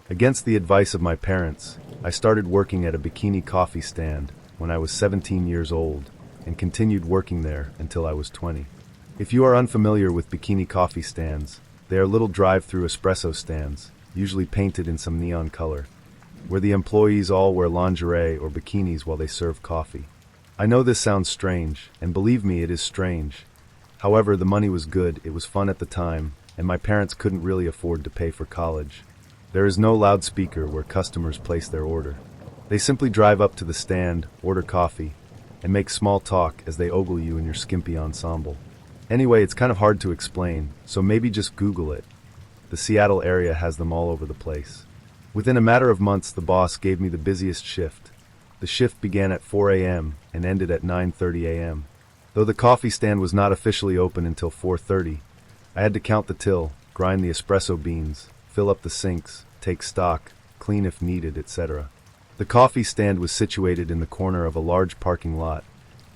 Against the advice of my parents, I started working at a bikini coffee stand when I was 17 years old and continued working there until I was 20. If you are unfamiliar with bikini coffee stands, they are little drive-through espresso stands, usually painted in some neon color, where the employees all wear lingerie or bikinis while they serve coffee. I know this sounds strange, and believe me, it is strange. However, the money was good, it was fun at the time, and my parents couldn't really afford to pay for college. There is no loudspeaker where customers place their order. They simply drive up to the stand, order coffee, and make small talk as they ogle you in your skimpy ensemble. Anyway, it's kind of hard to explain, so maybe just Google it. The Seattle area has them all over the place. Within a matter of months, the boss gave me the busiest shift. The shift began at 4 a.m. and ended at 9:30 a.m. Though the coffee stand was not officially open until 4:30, I had to count the till, grind the espresso beans, fill up the sinks, take stock, clean if needed, etc. The coffee stand was situated in the corner of a large parking lot,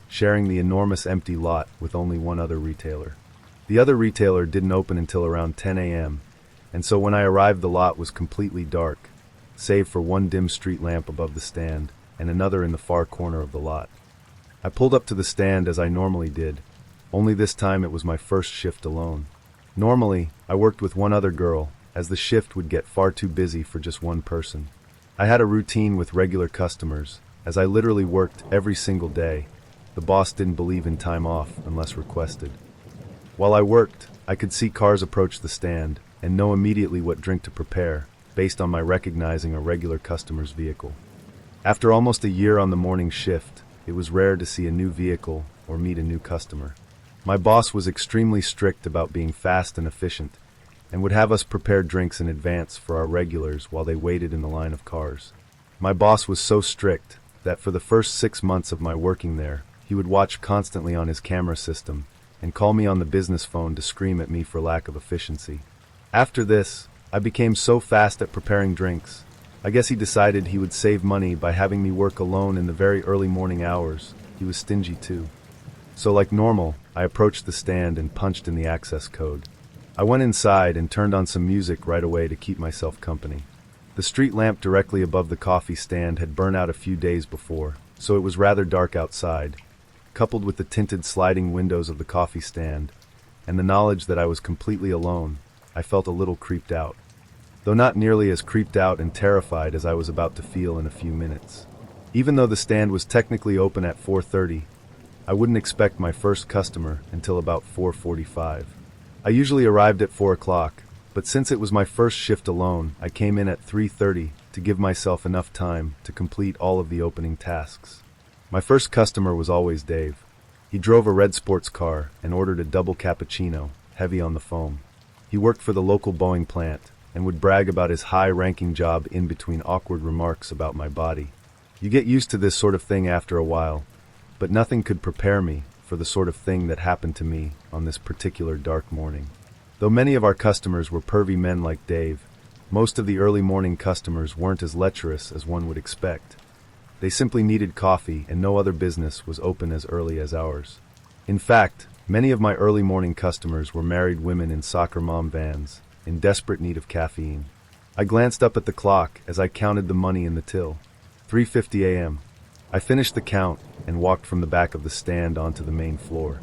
sharing the enormous empty lot with only one other retailer. The other retailer didn't open until around 10 a.m., and so when I arrived the lot was completely dark, save for one dim street lamp above the stand and another in the far corner of the lot. I pulled up to the stand as I normally did, only this time it was my first shift alone. Normally, I worked with one other girl, as the shift would get far too busy for just one person. I had a routine with regular customers, as I literally worked every single day. The boss didn't believe in time off unless requested. While I worked, I could see cars approach the stand and know immediately what drink to prepare, based on my recognizing a regular customer's vehicle. After almost a year on the morning shift, it was rare to see a new vehicle or meet a new customer. My boss was extremely strict about being fast and efficient, and would have us prepare drinks in advance for our regulars while they waited in the line of cars. My boss was so strict that for the first 6 months of my working there, he would watch constantly on his camera system and call me on the business phone to scream at me for lack of efficiency. After this, I became so fast at preparing drinks. I guess he decided he would save money by having me work alone in the very early morning hours. He was stingy too. So like normal, I approached the stand and punched in the access code. I went inside and turned on some music right away to keep myself company. The street lamp directly above the coffee stand had burned out a few days before, so it was rather dark outside. Coupled with the tinted sliding windows of the coffee stand, and the knowledge that I was completely alone, I felt a little creeped out. Though not nearly as creeped out and terrified as I was about to feel in a few minutes. Even though the stand was technically open at 4:30, I wouldn't expect my first customer until about 4:45. I usually arrived at 4 o'clock, but since it was my first shift alone, I came in at 3:30 to give myself enough time to complete all of the opening tasks. My first customer was always Dave. He drove a red sports car and ordered a double cappuccino, heavy on the foam. He worked for the local Boeing plant and would brag about his high-ranking job in between awkward remarks about my body. You get used to this sort of thing after a while, but nothing could prepare me for the sort of thing that happened to me on this particular dark morning. Though many of our customers were pervy men like Dave, most of the early morning customers weren't as lecherous as one would expect. They simply needed coffee, and no other business was open as early as ours. In fact, many of my early morning customers were married women in soccer mom vans, in desperate need of caffeine. I glanced up at the clock as I counted the money in the till. 3:50 a.m. I finished the count and walked from the back of the stand onto the main floor.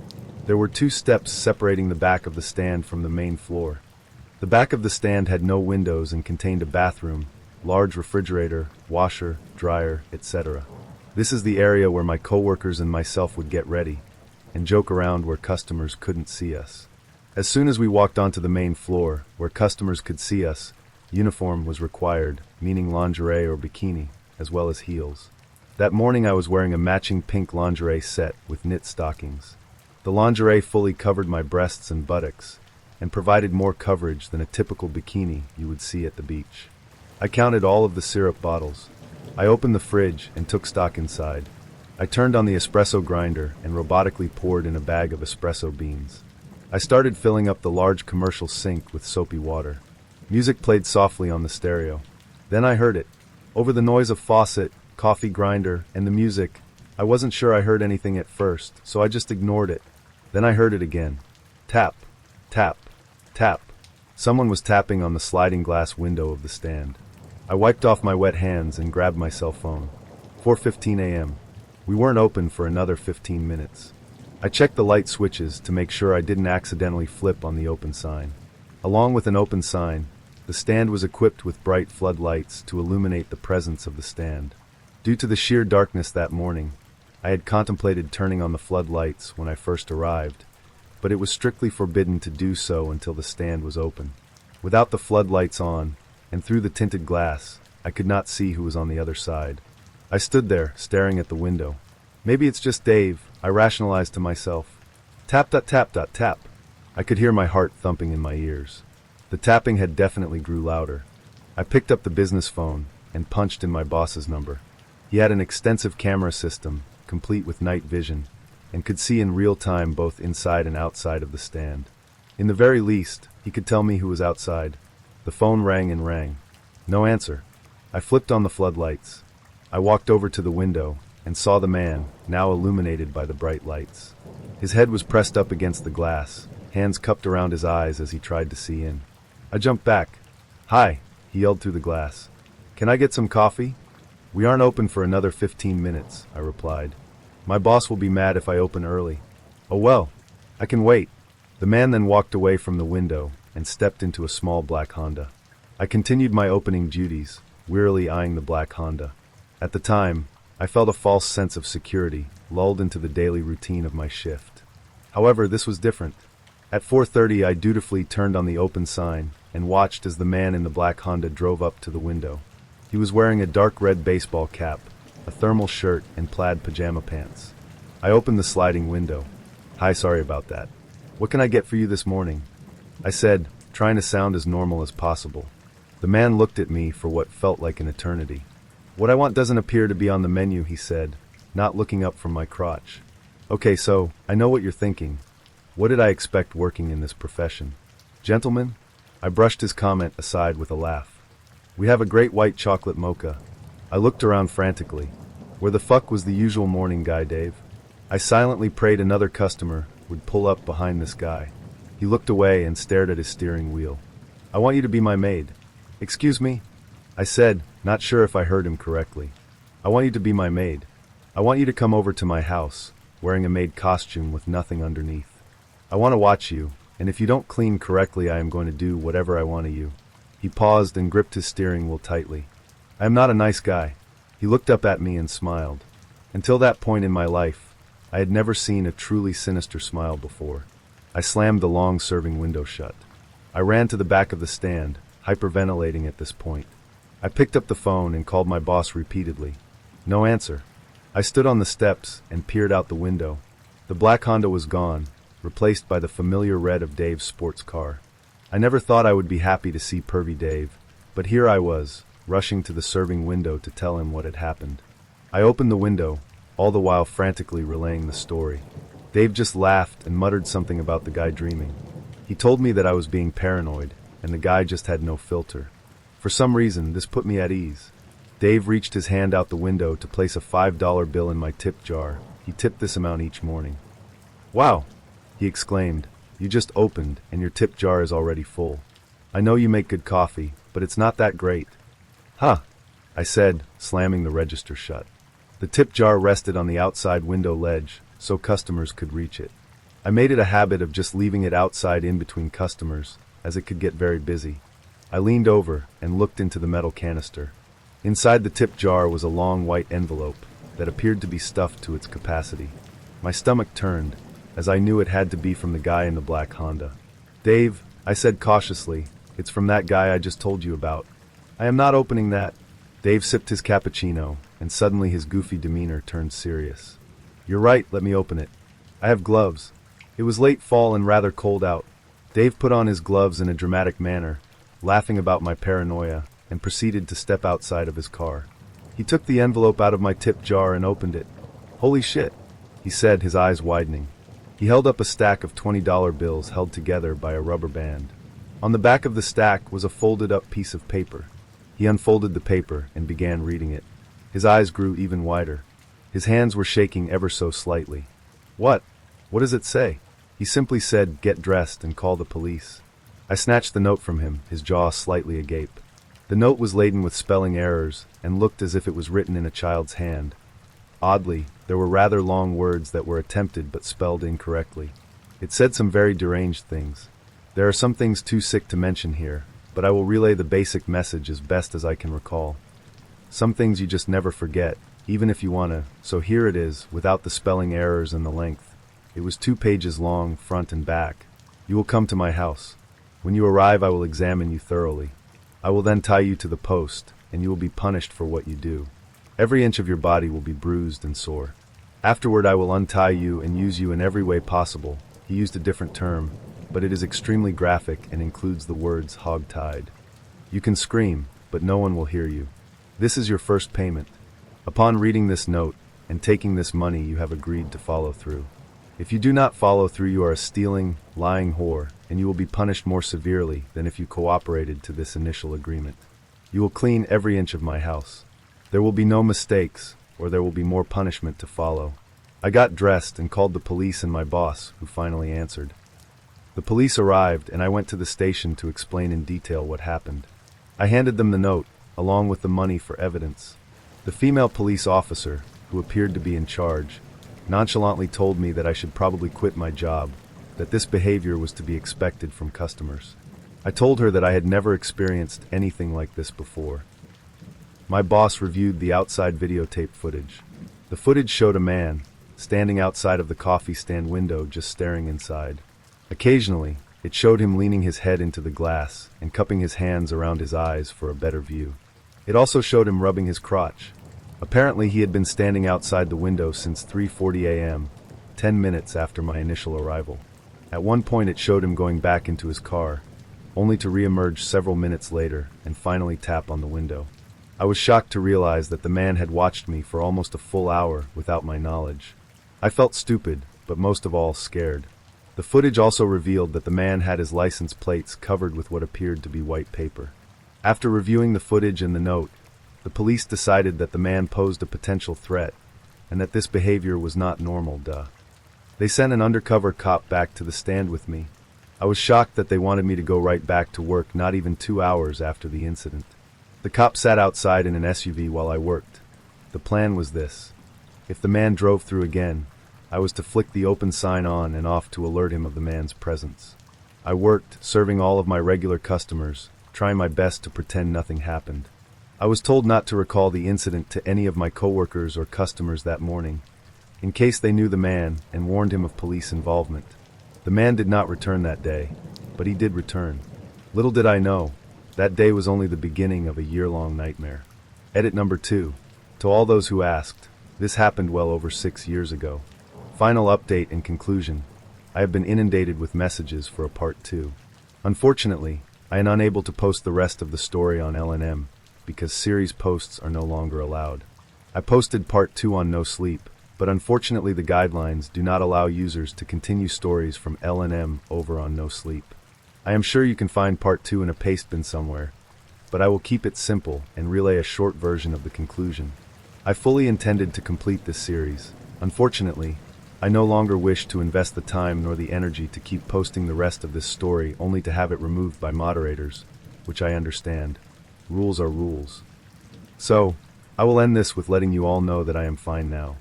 There were 2 steps separating the back of the stand from the main floor. The back of the stand had no windows and contained a bathroom, large refrigerator, washer, dryer, etc. This is the area where my coworkers and myself would get ready and joke around where customers couldn't see us. As soon as we walked onto the main floor, where customers could see us, uniform was required, meaning lingerie or bikini, as well as heels. That morning I was wearing a matching pink lingerie set with knit stockings. The lingerie fully covered my breasts and buttocks, and provided more coverage than a typical bikini you would see at the beach. I counted all of the syrup bottles. I opened the fridge and took stock inside. I turned on the espresso grinder and robotically poured in a bag of espresso beans. I started filling up the large commercial sink with soapy water. Music played softly on the stereo. Then I heard it. Over the noise of faucet, coffee grinder, and the music, I wasn't sure I heard anything at first, so I just ignored it. Then I heard it again. Tap, tap, tap. Someone was tapping on the sliding glass window of the stand. I wiped off my wet hands and grabbed my cell phone. 4:15 a.m. We weren't open for another 15 minutes. I checked the light switches to make sure I didn't accidentally flip on the open sign. Along with an open sign, the stand was equipped with bright floodlights to illuminate the presence of the stand. Due to the sheer darkness that morning, I had contemplated turning on the floodlights when I first arrived, but it was strictly forbidden to do so until the stand was open. Without the floodlights on, and through the tinted glass, I could not see who was on the other side. I stood there, staring at the window. Maybe it's just Dave, I rationalized to myself. Tap dot tap dot tap. I could hear my heart thumping in my ears. The tapping had definitely grew louder. I picked up the business phone and punched in my boss's number. He had an extensive camera system, complete with night vision, and could see in real time both inside and outside of the stand. In the very least, he could tell me who was outside. The phone rang and rang. No answer. I flipped on the floodlights. I walked over to the window and saw the man, now illuminated by the bright lights. His head was pressed up against the glass, hands cupped around his eyes as he tried to see in. I jumped back. "Hi," he yelled through the glass. "Can I get some coffee?" "We aren't open for another 15 minutes, I replied. "My boss will be mad if I open early." "Oh well, I can wait." The man then walked away from the window and stepped into a small black Honda. I continued my opening duties, wearily eyeing the black Honda. At the time, I felt a false sense of security, lulled into the daily routine of my shift. However, this was different. At 4:30, I dutifully turned on the open sign and watched as the man in the black Honda drove up to the window. He was wearing a dark red baseball cap, a thermal shirt, and plaid pajama pants. I opened the sliding window. "Hi, sorry about that. What can I get for you this morning?" I said, trying to sound as normal as possible. The man looked at me for what felt like an eternity. "What I want doesn't appear to be on the menu," he said, not looking up from my crotch. "Okay, so, I know what you're thinking. What did I expect working in this profession? Gentlemen?" I brushed his comment aside with a laugh. "We have a great white chocolate mocha." I looked around frantically. Where the fuck was the usual morning guy, Dave? I silently prayed another customer would pull up behind this guy. He looked away and stared at his steering wheel. "I want you to be my maid." "Excuse me?" I said, not sure if I heard him correctly. "I want you to be my maid. I want you to come over to my house, wearing a maid costume with nothing underneath. I want to watch you, and if you don't clean correctly I am going to do whatever I want of you." He paused and gripped his steering wheel tightly. "I am not a nice guy." He looked up at me and smiled. Until that point in my life, I had never seen a truly sinister smile before. I slammed the long serving window shut. I ran to the back of the stand, hyperventilating at this point. I picked up the phone and called my boss repeatedly. No answer. I stood on the steps and peered out the window. The black Honda was gone, replaced by the familiar red of Dave's sports car. I never thought I would be happy to see pervy Dave, but here I was, rushing to the serving window to tell him what had happened. I opened the window, all the while frantically relaying the story. Dave just laughed and muttered something about the guy dreaming. He told me that I was being paranoid, and the guy just had no filter. For some reason, this put me at ease. Dave reached his hand out the window to place a $5 bill in my tip jar. He tipped this amount each morning. "Wow!" he exclaimed. "You just opened, and your tip jar is already full. I know you make good coffee, but it's not that great." "Huh," I said, slamming the register shut. The tip jar rested on the outside window ledge, so customers could reach it. I made it a habit of just leaving it outside in between customers, as it could get very busy. I leaned over and looked into the metal canister. Inside the tip jar was a long white envelope that appeared to be stuffed to its capacity. My stomach turned, as I knew it had to be from the guy in the black Honda. "Dave," I said cautiously, "it's from that guy I just told you about." "I am not opening that." Dave sipped his cappuccino, and suddenly his goofy demeanor turned serious. "You're right, let me open it. I have gloves." It was late fall and rather cold out. Dave put on his gloves in a dramatic manner, laughing about my paranoia, and proceeded to step outside of his car. He took the envelope out of my tip jar and opened it. "Holy shit," he said, his eyes widening. He held up a stack of $20 bills held together by a rubber band. On the back of the stack was a folded-up piece of paper. He unfolded the paper and began reading it. His eyes grew even wider. His hands were shaking ever so slightly. "What? What does it say?" He simply said, "Get dressed and call the police." I snatched the note from him, his jaw slightly agape. The note was laden with spelling errors and looked as if it was written in a child's hand. Oddly, there were rather long words that were attempted but spelled incorrectly. It said some very deranged things. There are some things too sick to mention here, but I will relay the basic message as best as I can recall. Some things you just never forget, even if you wanna, so here it is, without the spelling errors and the length. It was 2 pages long, front and back. You will come to my house. When you arrive, I will examine you thoroughly. I will then tie you to the post, and you will be punished for what you do. Every inch of your body will be bruised and sore. Afterward, I will untie you and use you in every way possible. He used a different term, but it is extremely graphic and includes the words hog-tied. You can scream, but no one will hear you. This is your first payment. Upon reading this note and taking this money, you have agreed to follow through. If you do not follow through, you are a stealing, lying whore, and you will be punished more severely than if you cooperated to this initial agreement. You will clean every inch of my house. There will be no mistakes, or there will be more punishment to follow. I got dressed and called the police and my boss, who finally answered. The police arrived, and I went to the station to explain in detail what happened. I handed them the note, along with the money for evidence. The female police officer, who appeared to be in charge, nonchalantly told me that I should probably quit my job, that this behavior was to be expected from customers. I told her that I had never experienced anything like this before. My boss reviewed the outside videotape footage. The footage showed a man, standing outside of the coffee stand window just staring inside. Occasionally, it showed him leaning his head into the glass and cupping his hands around his eyes for a better view. It also showed him rubbing his crotch. Apparently, he had been standing outside the window since 3:40 a.m., 10 minutes after my initial arrival. At one point, it showed him going back into his car, only to re-emerge several minutes later and finally tap on the window. I was shocked to realize that the man had watched me for almost a full hour without my knowledge. I felt stupid, but most of all scared. The footage also revealed that the man had his license plates covered with what appeared to be white paper. After reviewing the footage and the note, the police decided that the man posed a potential threat, and that this behavior was not normal. They sent an undercover cop back to the stand with me. I was shocked that they wanted me to go right back to work not even 2 hours after the incident. The cop sat outside in an SUV while I worked. The plan was this. If the man drove through again, I was to flick the open sign on and off to alert him of the man's presence. I worked, serving all of my regular customers, trying my best to pretend nothing happened. I was told not to recall the incident to any of my coworkers or customers that morning, in case they knew the man and warned him of police involvement. The man did not return that day, but he did return. Little did I know, that day was only the beginning of a year-long nightmare. Edit number 2. To all those who asked, this happened well over 6 years ago. Final update and conclusion. I have been inundated with messages for a part 2. Unfortunately, I am unable to post the rest of the story on LNM, because series posts are no longer allowed. I posted part 2 on No Sleep, but unfortunately the guidelines do not allow users to continue stories from LNM over on No Sleep. I am sure you can find part 2 in a paste bin somewhere, but I will keep it simple and relay a short version of the conclusion. I fully intended to complete this series. Unfortunately, I no longer wish to invest the time nor the energy to keep posting the rest of this story only to have it removed by moderators, which I understand. Rules are rules. So, I will end this with letting you all know that I am fine now.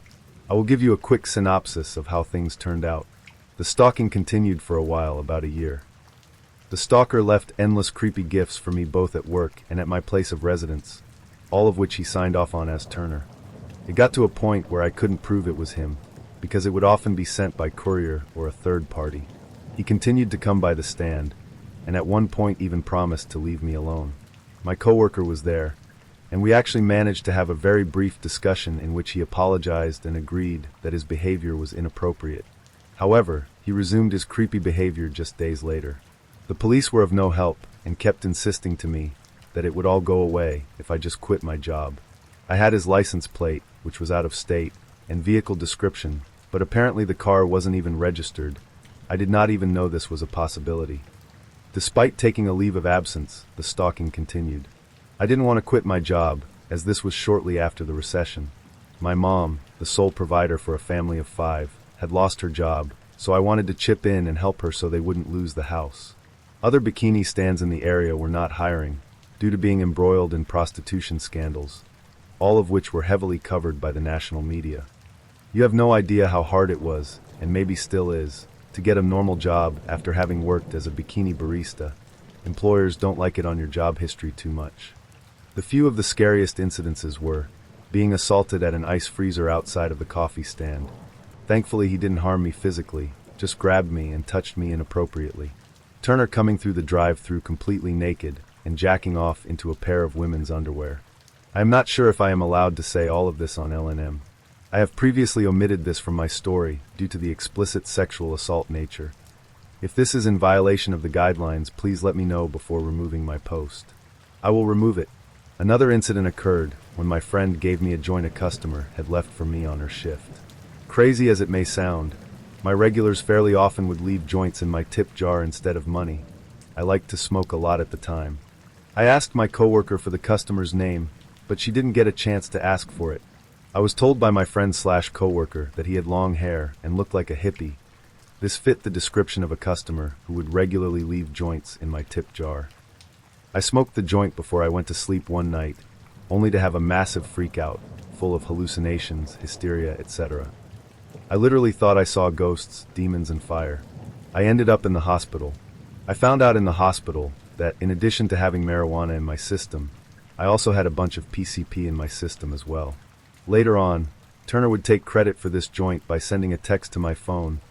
I will give you a quick synopsis of how things turned out. The stalking continued for a while, about a year. The stalker left endless creepy gifts for me both at work and at my place of residence, all of which he signed off on as Turner. It got to a point where I couldn't prove it was him, because it would often be sent by courier or a third party. He continued to come by the stand, and at one point even promised to leave me alone. My coworker was there, and we actually managed to have a very brief discussion in which he apologized and agreed that his behavior was inappropriate. However, he resumed his creepy behavior just days later. The police were of no help and kept insisting to me that it would all go away if I just quit my job. I had his license plate, which was out of state, and vehicle description, but apparently the car wasn't even registered. I did not even know this was a possibility. Despite taking a leave of absence, the stalking continued. I didn't want to quit my job, as this was shortly after the recession. My mom, the sole provider for a family of 5, had lost her job, so I wanted to chip in and help her so they wouldn't lose the house. Other bikini stands in the area were not hiring, due to being embroiled in prostitution scandals, all of which were heavily covered by the national media. You have no idea how hard it was, and maybe still is, to get a normal job after having worked as a bikini barista. Employers don't like it on your job history too much. The few of the scariest incidences were being assaulted at an ice freezer outside of the coffee stand. Thankfully, he didn't harm me physically, just grabbed me and touched me inappropriately. Turner coming through the drive-thru completely naked and jacking off into a pair of women's underwear. I am not sure if I am allowed to say all of this on LNM. I have previously omitted this from my story due to the explicit sexual assault nature. If this is in violation of the guidelines, please let me know before removing my post. I will remove it. Another incident occurred when my friend gave me a joint a customer had left for me on her shift. Crazy as it may sound, my regulars fairly often would leave joints in my tip jar instead of money. I liked to smoke a lot at the time. I asked my coworker for the customer's name, but she didn't get a chance to ask for it. I was told by my friend/coworker that he had long hair and looked like a hippie. This fit the description of a customer who would regularly leave joints in my tip jar. I smoked the joint before I went to sleep one night, only to have a massive freak-out, full of hallucinations, hysteria, etc. I literally thought I saw ghosts, demons, and fire. I ended up in the hospital. I found out in the hospital that, in addition to having marijuana in my system, I also had a bunch of PCP in my system as well. Later on, Turner would take credit for this joint by sending a text to my phone,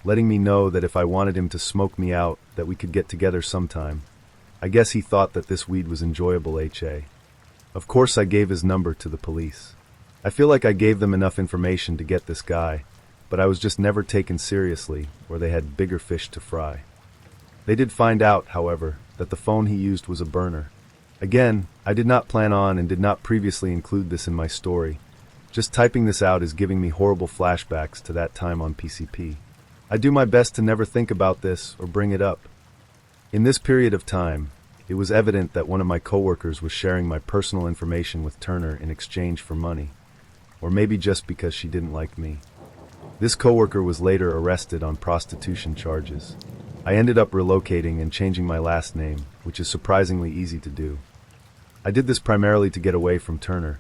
letting me know that if I wanted him to smoke me out, that we could get together sometime. I guess he thought that this weed was enjoyable. Of course, I gave his number to the police. I feel like I gave them enough information to get this guy, but I was just never taken seriously, or they had bigger fish to fry. They did find out, however, that the phone he used was a burner. Again, I did not plan on and did not previously include this in my story. Just typing this out is giving me horrible flashbacks to that time on PCP. I do my best to never think about this or bring it up. In this period of time, it was evident that one of my coworkers was sharing my personal information with Turner in exchange for money, or maybe just because she didn't like me. This coworker was later arrested on prostitution charges. I ended up relocating and changing my last name, which is surprisingly easy to do. I did this primarily to get away from Turner,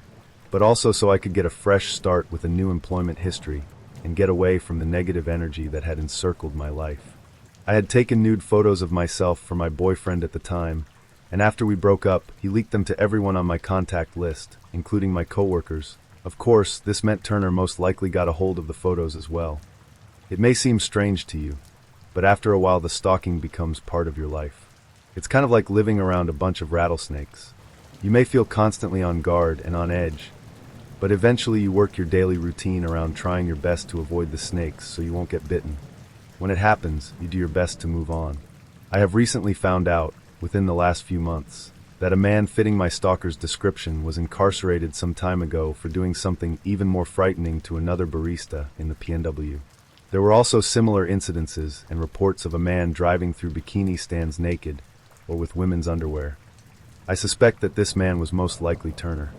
but also so I could get a fresh start with a new employment history and get away from the negative energy that had encircled my life. I had taken nude photos of myself for my boyfriend at the time, and after we broke up, he leaked them to everyone on my contact list, including my coworkers. Of course, this meant Turner most likely got a hold of the photos as well. It may seem strange to you, but after a while the stalking becomes part of your life. It's kind of like living around a bunch of rattlesnakes. You may feel constantly on guard and on edge, but eventually you work your daily routine around trying your best to avoid the snakes so you won't get bitten. When it happens, you do your best to move on. I have recently found out, within the last few months, that a man fitting my stalker's description was incarcerated some time ago for doing something even more frightening to another barista in the PNW. There were also similar incidences and reports of a man driving through bikini stands naked, or with women's underwear. I suspect that this man was most likely Turner.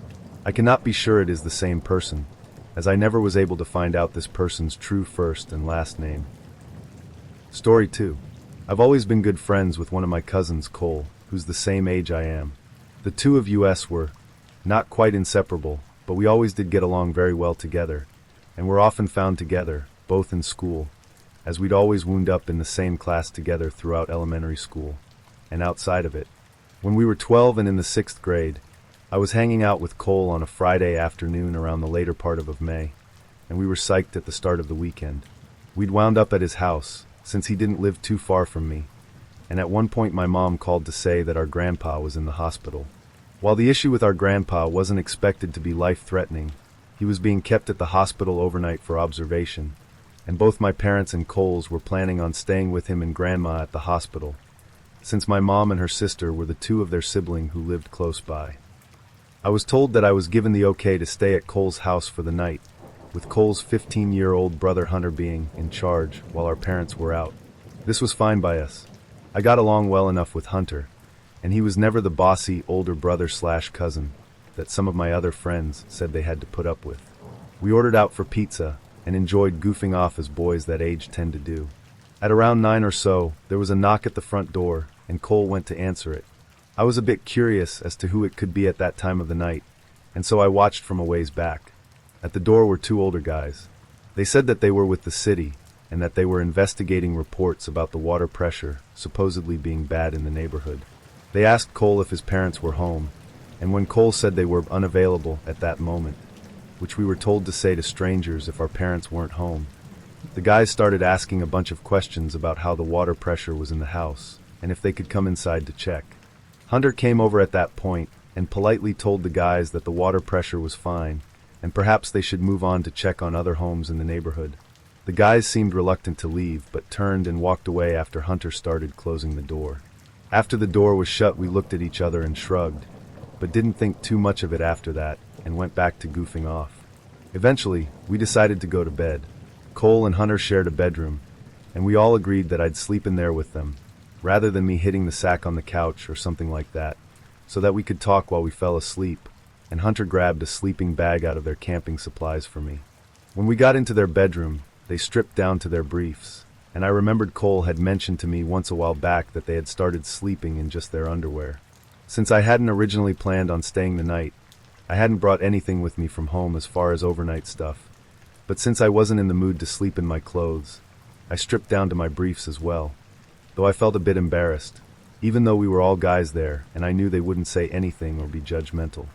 I cannot be sure it is the same person, as I never was able to find out this person's true first and last name. Story 2. I've always been good friends with one of my cousins, Cole, who's the same age I am. The two of us were not quite inseparable, but we always did get along very well together, and were often found together, both in school, as we'd always wound up in the same class together throughout elementary school, and outside of it. When we were 12 and in the 6th grade, I was hanging out with Cole on a Friday afternoon around the later part of May, and we were psyched at the start of the weekend. We'd wound up at his house, since he didn't live too far from me, and at one point my mom called to say that our grandpa was in the hospital. While the issue with our grandpa wasn't expected to be life-threatening, he was being kept at the hospital overnight for observation, and both my parents and Cole's were planning on staying with him and Grandma at the hospital, since my mom and her sister were the two of their sibling who lived close by. I was told that I was given the okay to stay at Cole's house for the night, with Cole's 15-year-old brother Hunter being in charge while our parents were out. This was fine by us. I got along well enough with Hunter, and he was never the bossy older brother/cousin that some of my other friends said they had to put up with. We ordered out for pizza and enjoyed goofing off as boys that age tend to do. At around 9 or so, there was a knock at the front door, and Cole went to answer it. I was a bit curious as to who it could be at that time of the night, and so I watched from a ways back. At the door were two older guys. They said that they were with the city, and that they were investigating reports about the water pressure supposedly being bad in the neighborhood. They asked Cole if his parents were home, and when Cole said they were unavailable at that moment, which we were told to say to strangers if our parents weren't home, the guys started asking a bunch of questions about how the water pressure was in the house, and if they could come inside to check. Hunter came over at that point and politely told the guys that the water pressure was fine, and perhaps they should move on to check on other homes in the neighborhood. The guys seemed reluctant to leave, but turned and walked away after Hunter started closing the door. After the door was shut, we looked at each other and shrugged, but didn't think too much of it after that, and went back to goofing off. Eventually, we decided to go to bed. Cole and Hunter shared a bedroom, and we all agreed that I'd sleep in there with them, rather than me hitting the sack on the couch or something like that, so that we could talk while we fell asleep, and Hunter grabbed a sleeping bag out of their camping supplies for me. When we got into their bedroom, they stripped down to their briefs, and I remembered Cole had mentioned to me once a while back that they had started sleeping in just their underwear. Since I hadn't originally planned on staying the night, I hadn't brought anything with me from home as far as overnight stuff, but since I wasn't in the mood to sleep in my clothes, I stripped down to my briefs as well, though I felt a bit embarrassed, even though we were all guys there and I knew they wouldn't say anything or be judgmental.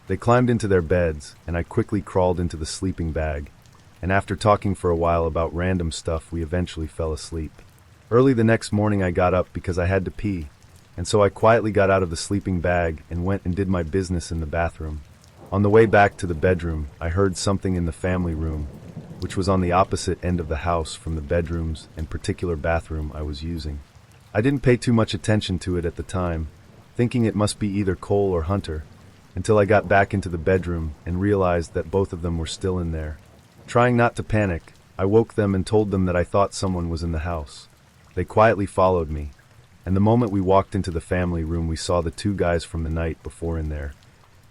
They climbed into their beds, and I quickly crawled into the sleeping bag, and after talking for a while about random stuff, we eventually fell asleep. Early the next morning I got up because I had to pee, and so I quietly got out of the sleeping bag and went and did my business in the bathroom. On the way back to the bedroom, I heard something in the family room, which was on the opposite end of the house from the bedrooms and particular bathroom I was using. I didn't pay too much attention to it at the time, thinking it must be either Cole or Hunter, until I got back into the bedroom and realized that both of them were still in there. Trying not to panic, I woke them and told them that I thought someone was in the house. They quietly followed me, and the moment we walked into the family room we saw the two guys from the night before in there,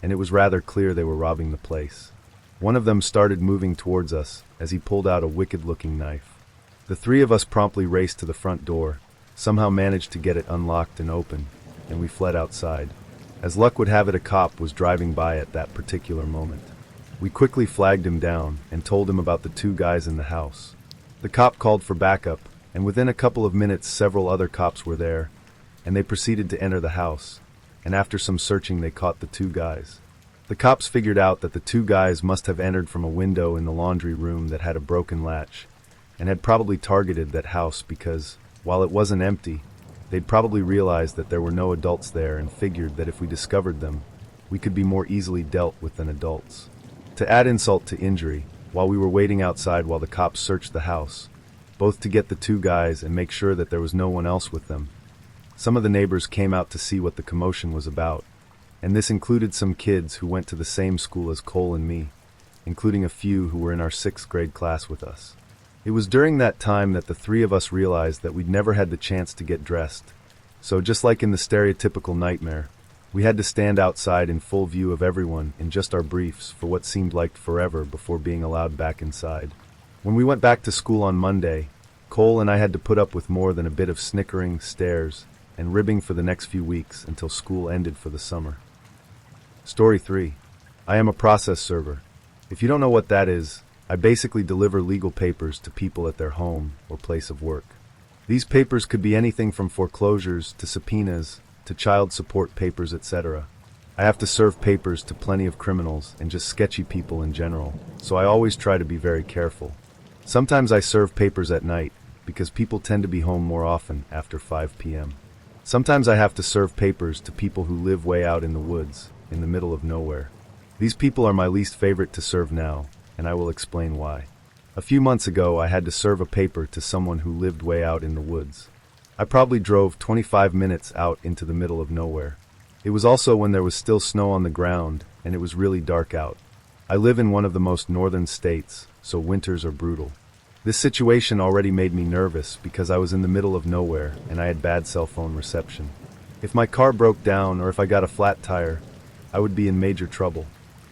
and it was rather clear they were robbing the place. One of them started moving towards us as he pulled out a wicked-looking knife. The three of us promptly raced to the front door, somehow managed to get it unlocked and open, and we fled outside. As luck would have it, a cop was driving by at that particular moment. We quickly flagged him down and told him about the two guys in the house. The cop called for backup, and within a couple of minutes several other cops were there, and they proceeded to enter the house, and after some searching they caught the two guys. The cops figured out that the two guys must have entered from a window in the laundry room that had a broken latch, and had probably targeted that house because, while it wasn't empty, they'd probably realized that there were no adults there and figured that if we discovered them, we could be more easily dealt with than adults. To add insult to injury, while we were waiting outside while the cops searched the house, both to get the two guys and make sure that there was no one else with them, some of the neighbors came out to see what the commotion was about, and this included some kids who went to the same school as Cole and me, including a few who were in our 6th grade class with us. It was during that time that the three of us realized that we'd never had the chance to get dressed, so just like in the stereotypical nightmare, we had to stand outside in full view of everyone in just our briefs for what seemed like forever before being allowed back inside. When we went back to school on Monday, Cole and I had to put up with more than a bit of snickering, stares, and ribbing for the next few weeks until school ended for the summer. Story 3. I am a process server. If you don't know what that is, I basically deliver legal papers to people at their home or place of work. These papers could be anything from foreclosures to subpoenas to child support papers, etc. I have to serve papers to plenty of criminals and just sketchy people in general, so I always try to be very careful. Sometimes I serve papers at night because people tend to be home more often after 5 p.m. Sometimes I have to serve papers to people who live way out in the woods, in the middle of nowhere. These people are my least favorite to serve now, and I will explain why. A few months ago, I had to serve a paper to someone who lived way out in the woods. I probably drove 25 minutes out into the middle of nowhere. It was also when there was still snow on the ground, and it was really dark out. I live in one of the most northern states, so winters are brutal. This situation already made me nervous because I was in the middle of nowhere and I had bad cell phone reception. If my car broke down or if I got a flat tire, I would be in major trouble.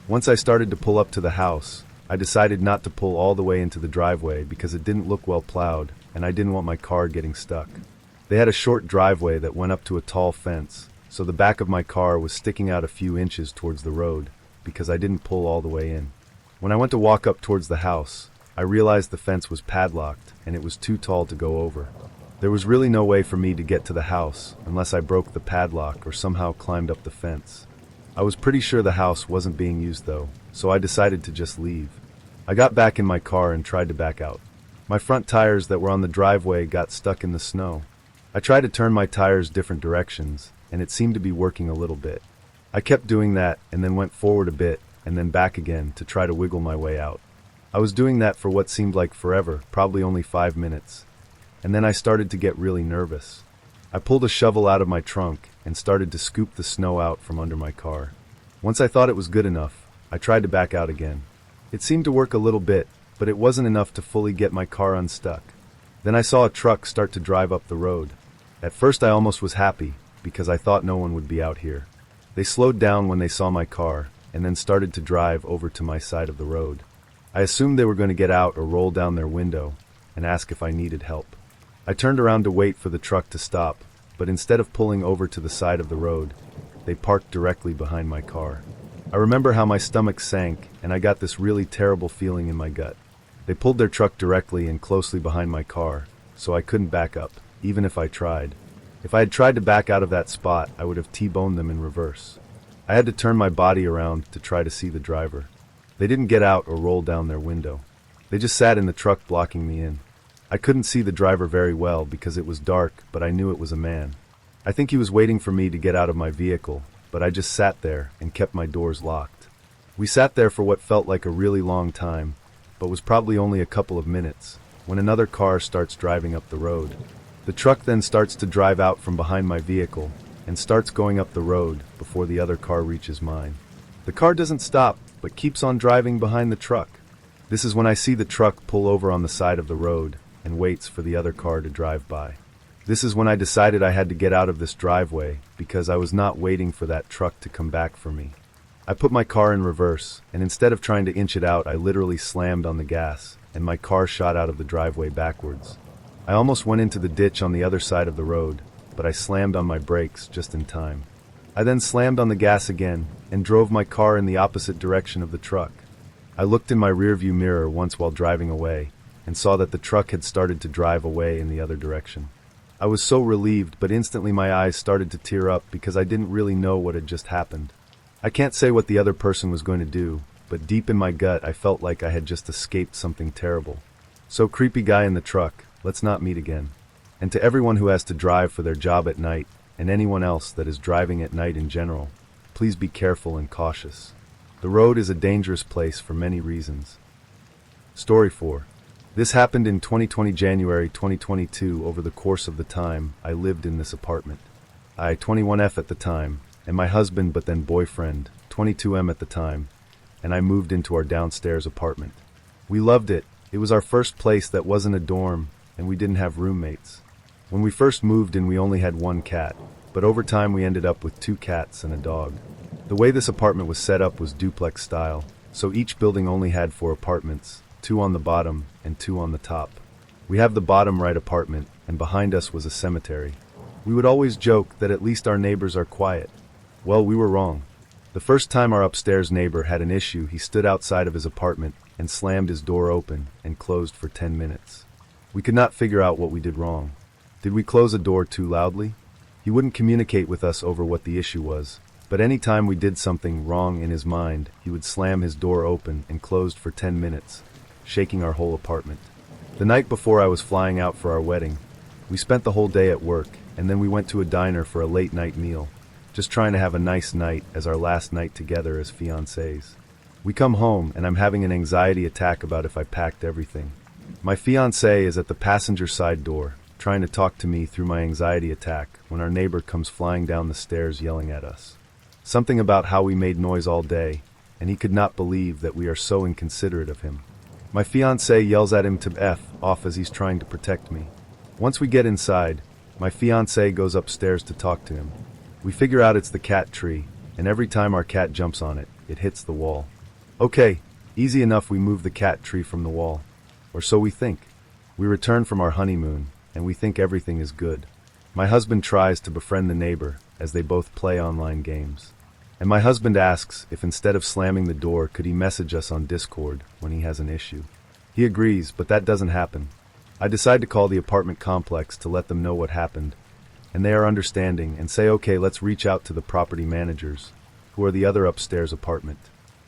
Once I started to pull up to the house, I decided not to pull all the way into the driveway because it didn't look well plowed and I didn't want my car getting stuck. They had a short driveway that went up to a tall fence, so the back of my car was sticking out a few inches towards the road because I didn't pull all the way in. When I went to walk up towards the house, I realized the fence was padlocked and it was too tall to go over. There was really no way for me to get to the house unless I broke the padlock or somehow climbed up the fence. I was pretty sure the house wasn't being used though, so I decided to just leave. I got back in my car and tried to back out. My front tires that were on the driveway got stuck in the snow. I tried to turn my tires different directions, and it seemed to be working a little bit. I kept doing that and then went forward a bit and then back again to try to wiggle my way out. I was doing that for what seemed like forever, probably only 5 minutes. And then I started to get really nervous. I pulled a shovel out of my trunk and started to scoop the snow out from under my car. Once I thought it was good enough, I tried to back out again. It seemed to work a little bit, but it wasn't enough to fully get my car unstuck. Then I saw a truck start to drive up the road. At first I almost was happy, because I thought no one would be out here. They slowed down when they saw my car, and then started to drive over to my side of the road. I assumed they were going to get out or roll down their window and ask if I needed help. I turned around to wait for the truck to stop, but instead of pulling over to the side of the road, they parked directly behind my car. I remember how my stomach sank, and I got this really terrible feeling in my gut. They pulled their truck directly and closely behind my car, so I couldn't back up, even if I tried. If I had tried to back out of that spot, I would have T-boned them in reverse. I had to turn my body around to try to see the driver. They didn't get out or roll down their window. They just sat in the truck blocking me in. I couldn't see the driver very well because it was dark, but I knew it was a man. I think he was waiting for me to get out of my vehicle, but I just sat there and kept my doors locked. We sat there for what felt like a really long time, but was probably only a couple of minutes, when another car starts driving up the road. The truck then starts to drive out from behind my vehicle and starts going up the road before the other car reaches mine. The car doesn't stop, but keeps on driving behind the truck. This is when I see the truck pull over on the side of the road and waits for the other car to drive by. This is when I decided I had to get out of this driveway because I was not waiting for that truck to come back for me. I put my car in reverse, and instead of trying to inch it out, I literally slammed on the gas, and my car shot out of the driveway backwards. I almost went into the ditch on the other side of the road, but I slammed on my brakes just in time. I then slammed on the gas again and drove my car in the opposite direction of the truck. I looked in my rearview mirror once while driving away and saw that the truck had started to drive away in the other direction. I was so relieved, but instantly my eyes started to tear up because I didn't really know what had just happened. I can't say what the other person was going to do, but deep in my gut I felt like I had just escaped something terrible. So creepy guy in the truck, let's not meet again. And to everyone who has to drive for their job at night, and anyone else that is driving at night in general, please be careful and cautious. The road is a dangerous place for many reasons. Story 4. This happened in 2020 January 2022 over the course of the time I lived in this apartment. I 21F at the time, and my husband but then boyfriend, 22M at the time, and I moved into our downstairs apartment. We loved it. It was our first place that wasn't a dorm, and we didn't have roommates. When we first moved in, we only had one cat, but over time we ended up with 2 cats and a dog. The way this apartment was set up was duplex style, so each building only had 4 apartments, 2 on the bottom and 2 on the top. We have the bottom right apartment, and behind us was a cemetery. We would always joke that at least our neighbors are quiet. Well, we were wrong. The first time our upstairs neighbor had an issue, he stood outside of his apartment and slammed his door open and closed for 10 minutes. We could not figure out what we did wrong. Did we close a door too loudly? He wouldn't communicate with us over what the issue was, but any time we did something wrong in his mind, he would slam his door open and closed for 10 minutes, shaking our whole apartment. The night before I was flying out for our wedding, we spent the whole day at work, and then we went to a diner for a late night meal, just trying to have a nice night as our last night together as fiancés. We come home, and I'm having an anxiety attack about if I packed everything. My fiancé is at the passenger side door, trying to talk to me through my anxiety attack when our neighbor comes flying down the stairs yelling at us. Something about how we made noise all day, and he could not believe that we are so inconsiderate of him. My fiancé yells at him to F off as he's trying to protect me. Once we get inside, my fiancé goes upstairs to talk to him. We figure out it's the cat tree, and every time our cat jumps on it, it hits the wall. Okay, easy enough, we move the cat tree from the wall. Or so we think. We return from our honeymoon, and we think everything is good. My husband tries to befriend the neighbor as they both play online games. And my husband asks if instead of slamming the door, could he message us on Discord when he has an issue. He agrees, but that doesn't happen. I decide to call the apartment complex to let them know what happened, and they are understanding and say, okay, let's reach out to the property managers, who are the other upstairs apartment.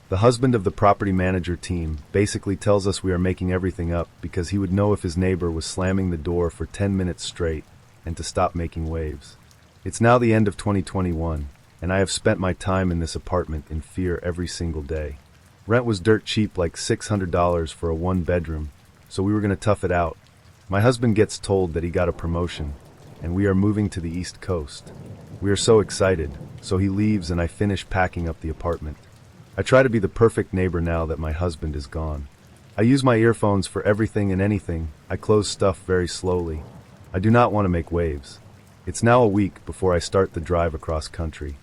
The husband of the property manager team basically tells us we are making everything up because he would know if his neighbor was slamming the door for 10 minutes straight and to stop making waves. It's now the end of 2021, and I have spent my time in this apartment in fear every single day. Rent was dirt cheap, like $600 for a one-bedroom, so we were going to tough it out. My husband gets told that he got a promotion, and we are moving to the East Coast. We are so excited, so he leaves and I finish packing up the apartment. I try to be the perfect neighbor now that my husband is gone. I use my earphones for everything and anything. I close stuff very slowly. I do not want to make waves. It's now a week before I start the drive across country.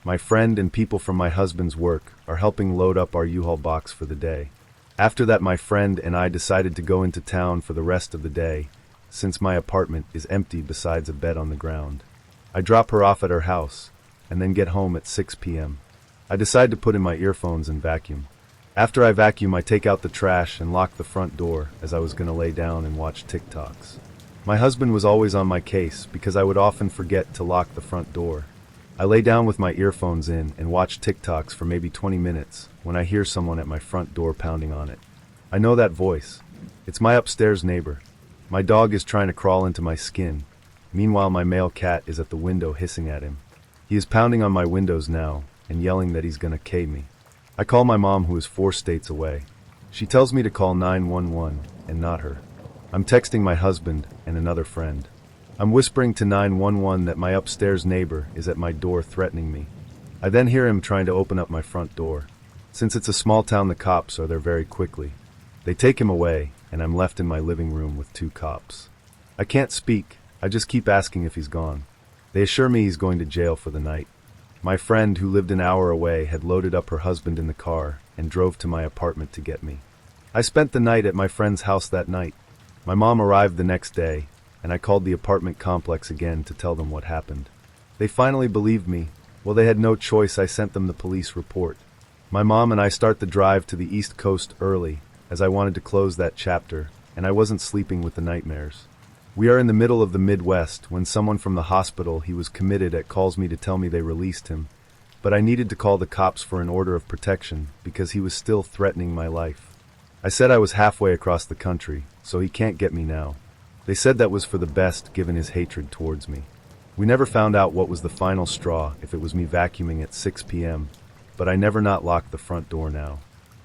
My friend and people from my husband's work are helping load up our U-Haul box for the day. After that, my friend and I decided to go into town for the rest of the day, since my apartment is empty besides a bed on the ground. I drop her off at her house, and then get home at 6 p.m. I decide to put in my earphones and vacuum. After I vacuum, I take out the trash and lock the front door as I was going to lay down and watch TikToks. My husband was always on my case because I would often forget to lock the front door. I lay down with my earphones in and watch TikToks for maybe 20 minutes when I hear someone at my front door pounding on it. I know that voice. It's my upstairs neighbor. My dog is trying to crawl into my skin. Meanwhile, my male cat is at the window hissing at him. He is pounding on my windows now and yelling that he's gonna K me. I call my mom, who is 4 states away. She tells me to call 911 and not her. I'm texting my husband and another friend. I'm whispering to 911 that my upstairs neighbor is at my door threatening me. I then hear him trying to open up my front door. Since it's a small town, the cops are there very quickly. They take him away, and I'm left in my living room with 2 cops. I can't speak. I just keep asking if he's gone. They assure me he's going to jail for the night. My friend, who lived an hour away, had loaded up her husband in the car and drove to my apartment to get me. I spent the night at my friend's house that night. My mom arrived the next day, and I called the apartment complex again to tell them what happened. They finally believed me. Well, they had no choice. I sent them the police report. My mom and I start the drive to the East Coast early, as I wanted to close that chapter, and I wasn't sleeping with the nightmares. We are in the middle of the Midwest when someone from the hospital he was committed at calls me to tell me they released him, but I needed to call the cops for an order of protection because he was still threatening my life. I said I was halfway across the country, so he can't get me now. They said that was for the best, given his hatred towards me. We never found out what was the final straw, if it was me vacuuming at 6 p.m., but I never not locked the front door now.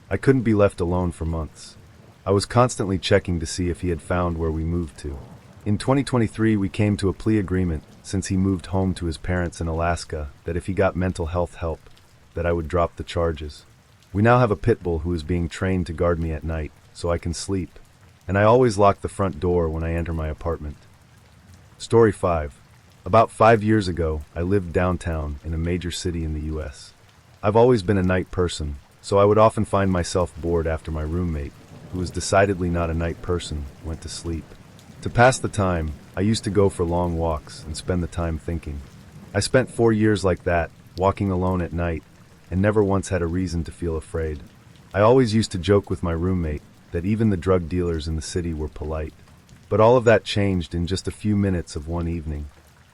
I couldn't be left alone for months. I was constantly checking to see if he had found where we moved to. In 2023, we came to a plea agreement, since he moved home to his parents in Alaska, that if he got mental health help, that I would drop the charges. We now have a pit bull who is being trained to guard me at night, so I can sleep. And I always lock the front door when I enter my apartment. Story 5. About 5 years ago, I lived downtown in a major city in the U.S. I've always been a night person, so I would often find myself bored after my roommate, who was decidedly not a night person, went to sleep. To pass the time, I used to go for long walks and spend the time thinking. I spent 4 years like that, walking alone at night, and never once had a reason to feel afraid. I always used to joke with my roommate that even the drug dealers in the city were polite. But all of that changed in just a few minutes of one evening.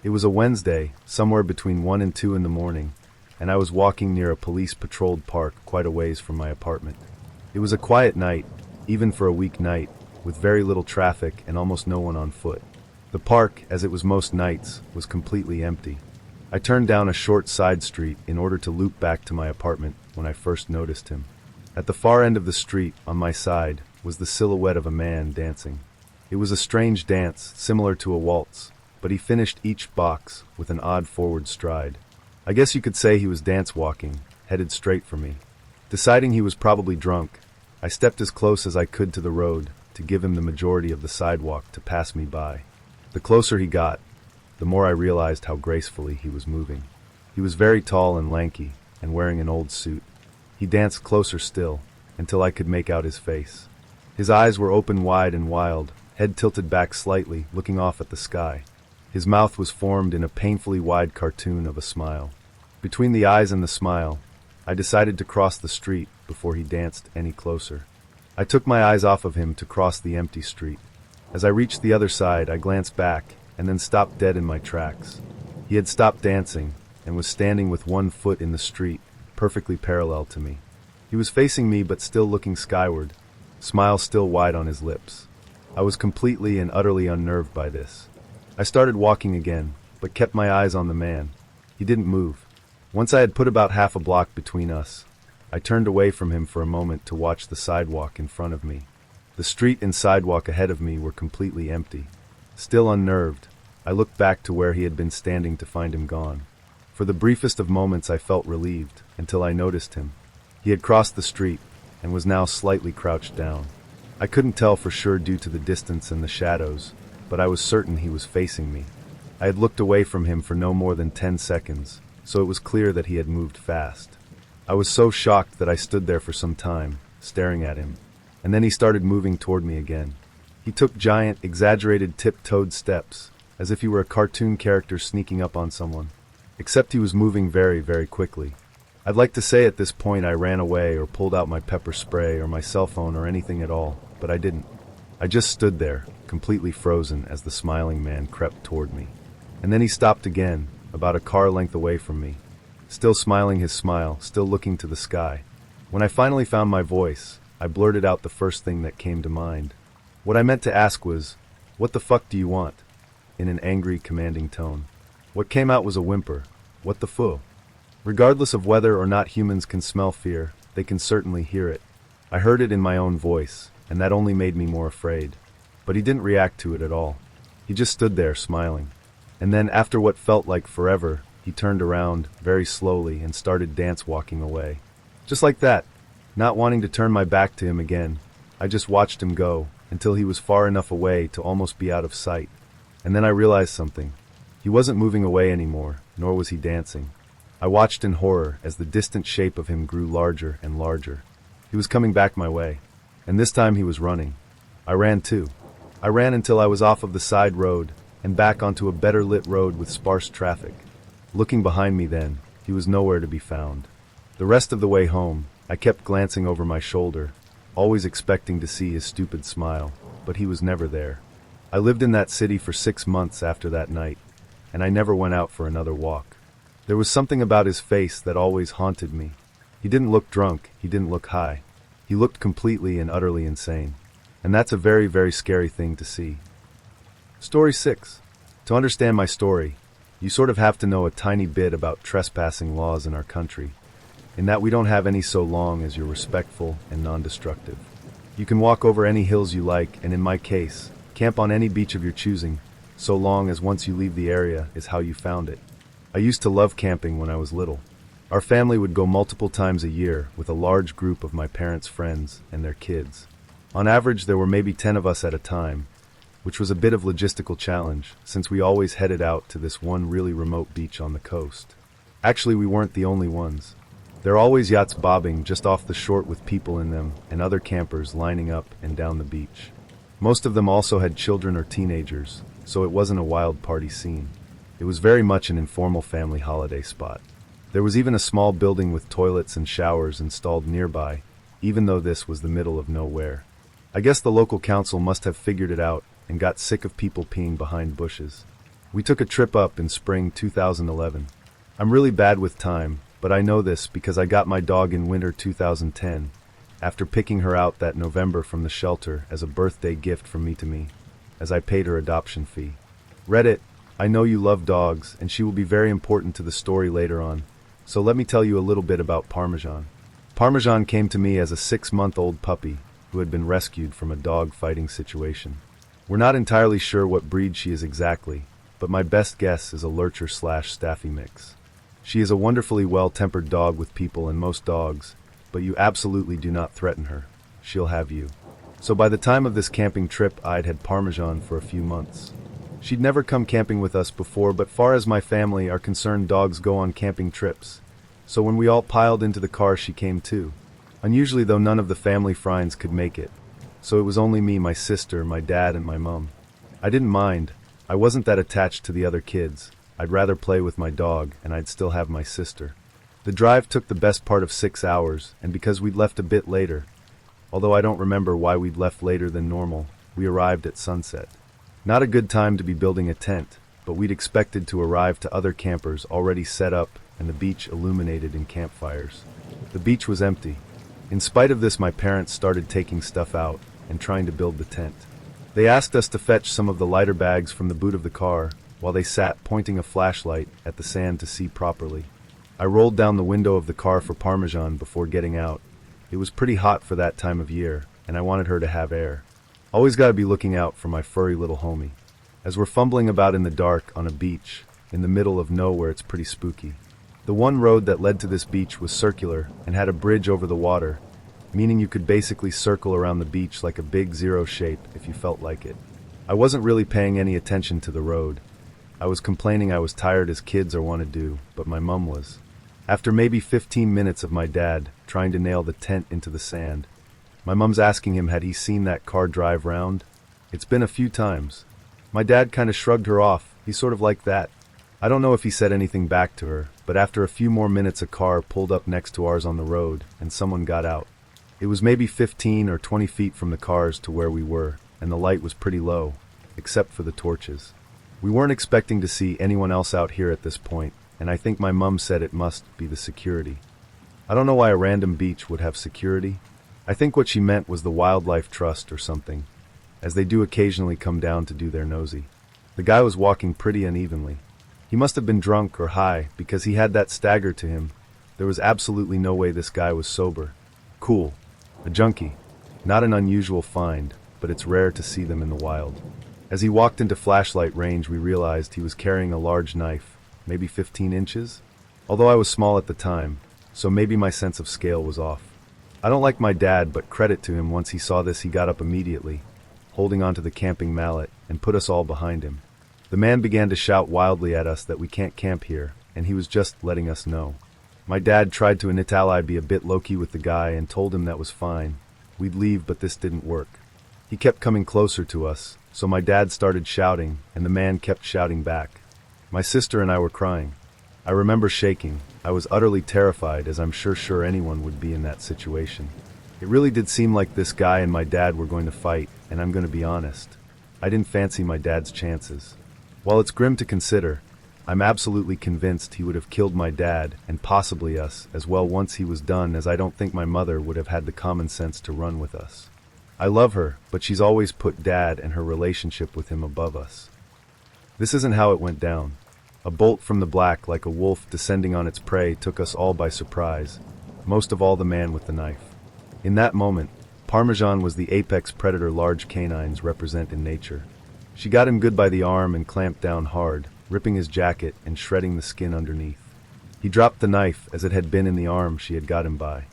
It was a Wednesday, somewhere between 1 and 2 in the morning, and I was walking near a police-patrolled park quite a ways from my apartment. It was a quiet night, even for a weeknight, with very little traffic and almost no one on foot. The park, as it was most nights, was completely empty. I turned down a short side street in order to loop back to my apartment when I first noticed him. At the far end of the street, on my side, was the silhouette of a man dancing. It was a strange dance, similar to a waltz, but he finished each box with an odd forward stride. I guess you could say he was dance walking, headed straight for me. Deciding he was probably drunk, I stepped as close as I could to the road to give him the majority of the sidewalk to pass me by. The closer he got, the more I realized how gracefully he was moving. He was very tall and lanky, and wearing an old suit. He danced closer still, until I could make out his face. His eyes were open wide and wild, head tilted back slightly, looking off at the sky. His mouth was formed in a painfully wide cartoon of a smile. Between the eyes and the smile, I decided to cross the street before he danced any closer. I took my eyes off of him to cross the empty street. As I reached the other side, I glanced back and then stopped dead in my tracks. He had stopped dancing and was standing with one foot in the street, perfectly parallel to me. He was facing me but still looking skyward, smile still wide on his lips. I was completely and utterly unnerved by this. I started walking again, but kept my eyes on the man. He didn't move. Once I had put about half a block between us, I turned away from him for a moment to watch the sidewalk in front of me. The street and sidewalk ahead of me were completely empty. Still unnerved, I looked back to where he had been standing to find him gone. For the briefest of moments I felt relieved, until I noticed him. He had crossed the street, and was now slightly crouched down. I couldn't tell for sure due to the distance and the shadows, but I was certain he was facing me. I had looked away from him for no more than 10 seconds, so it was clear that he had moved fast. I was so shocked that I stood there for some time, staring at him, and then he started moving toward me again. He took giant, exaggerated tip-toed steps, as if he were a cartoon character sneaking up on someone. Except he was moving very, very quickly. I'd like to say at this point I ran away or pulled out my pepper spray or my cell phone or anything at all, but I didn't. I just stood there, completely frozen as the smiling man crept toward me. And then he stopped again, about a car length away from me. Still smiling his smile, still looking to the sky. When I finally found my voice, I blurted out the first thing that came to mind. What I meant to ask was, "What the fuck do you want?" in an angry, commanding tone. What came out was a whimper. What the fu? Regardless of whether or not humans can smell fear, they can certainly hear it. I heard it in my own voice, and that only made me more afraid. But he didn't react to it at all. He just stood there, smiling. And then, after what felt like forever, he turned around, very slowly, and started dance-walking away. Just like that. Not wanting to turn my back to him again, I just watched him go, until he was far enough away to almost be out of sight. And then I realized something. He wasn't moving away anymore, nor was he dancing. I watched in horror as the distant shape of him grew larger and larger. He was coming back my way, and this time he was running. I ran too. I ran until I was off of the side road and back onto a better lit road with sparse traffic. Looking behind me then, he was nowhere to be found. The rest of the way home, I kept glancing over my shoulder, always expecting to see his stupid smile, but he was never there. I lived in that city for 6 months after that night, and I never went out for another walk. There was something about his face that always haunted me. He didn't look drunk, he didn't look high. He looked completely and utterly insane. And that's a very, very scary thing to see. Story 6. To understand my story, you sort of have to know a tiny bit about trespassing laws in our country, in that we don't have any so long as you're respectful and non-destructive. You can walk over any hills you like, and in my case, camp on any beach of your choosing, so long as once you leave the area is how you found it. I used to love camping when I was little. Our family would go multiple times a year with a large group of my parents' friends and their kids. On average, there were maybe 10 of us at a time, which was a bit of logistical challenge since we always headed out to this one really remote beach on the coast. Actually, we weren't the only ones. There are always yachts bobbing just off the shore with people in them and other campers lining up and down the beach. Most of them also had children or teenagers, so it wasn't a wild party scene. It was very much an informal family holiday spot. There was even a small building with toilets and showers installed nearby, even though this was the middle of nowhere. I guess the local council must have figured it out and got sick of people peeing behind bushes. We took a trip up in spring 2011. I'm really bad with time, but I know this because I got my dog in winter 2010, after picking her out that November from the shelter as a birthday gift from me, as I paid her adoption fee. Reddit, I know you love dogs, and she will be very important to the story later on, so let me tell you a little bit about Parmesan. Parmesan came to me as a 6-month-old puppy who had been rescued from a dog-fighting situation. We're not entirely sure what breed she is exactly, but my best guess is a lurcher/staffy mix. She is a wonderfully well-tempered dog with people and most dogs, but you absolutely do not threaten her. She'll have you. So by the time of this camping trip, I'd had Parmesan for a few months. She'd never come camping with us before, but far as my family are concerned, dogs go on camping trips. So when we all piled into the car, she came too. Unusually though, none of the family friends could make it. So it was only me, my sister, my dad, and my mum. I didn't mind. I wasn't that attached to the other kids. I'd rather play with my dog, and I'd still have my sister. The drive took the best part of 6 hours, and because we'd left a bit later, although I don't remember why we'd left later than normal, we arrived at sunset. Not a good time to be building a tent, but we'd expected to arrive to other campers already set up and the beach illuminated in campfires. The beach was empty. In spite of this, my parents started taking stuff out and trying to build the tent. They asked us to fetch some of the lighter bags from the boot of the car while they sat pointing a flashlight at the sand to see properly. I rolled down the window of the car for Parmesan before getting out. It was pretty hot for that time of year, and I wanted her to have air. Always gotta be looking out for my furry little homie. As we're fumbling about in the dark on a beach, in the middle of nowhere, it's pretty spooky. The one road that led to this beach was circular and had a bridge over the water, meaning you could basically circle around the beach like a big zero shape if you felt like it. I wasn't really paying any attention to the road. I was complaining I was tired as kids or want to do, but my mum was. After maybe 15 minutes of my dad trying to nail the tent into the sand, my mum's asking him had he seen that car drive round. It's been a few times. My dad kind of shrugged her off. He's sort of like that. I don't know if he said anything back to her, but after a few more minutes a car pulled up next to ours on the road and someone got out. It was maybe 15 or 20 feet from the cars to where we were, and the light was pretty low, except for the torches. We weren't expecting to see anyone else out here at this point, and I think my mum said it must be the security. I don't know why a random beach would have security. I think what she meant was the Wildlife Trust or something, as they do occasionally come down to do their nosy. The guy was walking pretty unevenly. He must have been drunk or high because he had that stagger to him. There was absolutely no way this guy was sober. Cool. A junkie. Not an unusual find, but it's rare to see them in the wild. As he walked into flashlight range, we realized he was carrying a large knife, maybe 15 inches? Although I was small at the time, so maybe my sense of scale was off. I don't like my dad, but credit to him, once he saw this he got up immediately, holding onto the camping mallet, and put us all behind him. The man began to shout wildly at us that we can't camp here, and he was just letting us know. My dad tried to in Italy be a bit low-key with the guy and told him that was fine. We'd leave, but this didn't work. He kept coming closer to us, so my dad started shouting, and the man kept shouting back. My sister and I were crying. I remember shaking. I was utterly terrified, as I'm sure anyone would be in that situation. It really did seem like this guy and my dad were going to fight, and I'm going to be honest. I didn't fancy my dad's chances. While it's grim to consider, I'm absolutely convinced he would have killed my dad, and possibly us, as well once he was done, as I don't think my mother would have had the common sense to run with us. I love her, but she's always put Dad and her relationship with him above us. This isn't how it went down. A bolt from the black, like a wolf descending on its prey, took us all by surprise, most of all the man with the knife. In that moment, Parmesan was the apex predator large canines represent in nature. She got him good by the arm and clamped down hard, ripping his jacket and shredding the skin underneath. He dropped the knife as it had been in the arm she had got him by.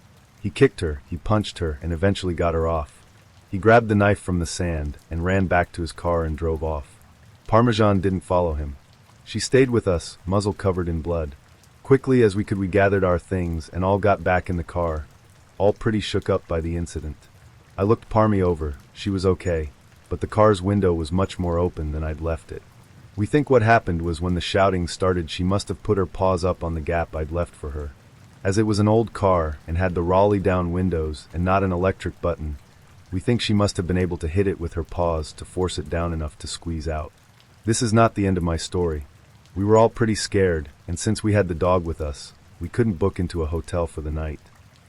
He kicked her, he punched her, and eventually got her off. He grabbed the knife from the sand and ran back to his car and drove off. Parmesan didn't follow him. She stayed with us, muzzle covered in blood. Quickly as we could, we gathered our things and all got back in the car, all pretty shook up by the incident. I looked Parmy over. She was okay, but the car's window was much more open than I'd left it. We think what happened was when the shouting started, she must have put her paws up on the gap I'd left for her. As it was an old car and had the Raleigh down windows and not an electric button, we think she must have been able to hit it with her paws to force it down enough to squeeze out. This is not the end of my story. We were all pretty scared, and since we had the dog with us, we couldn't book into a hotel for the night.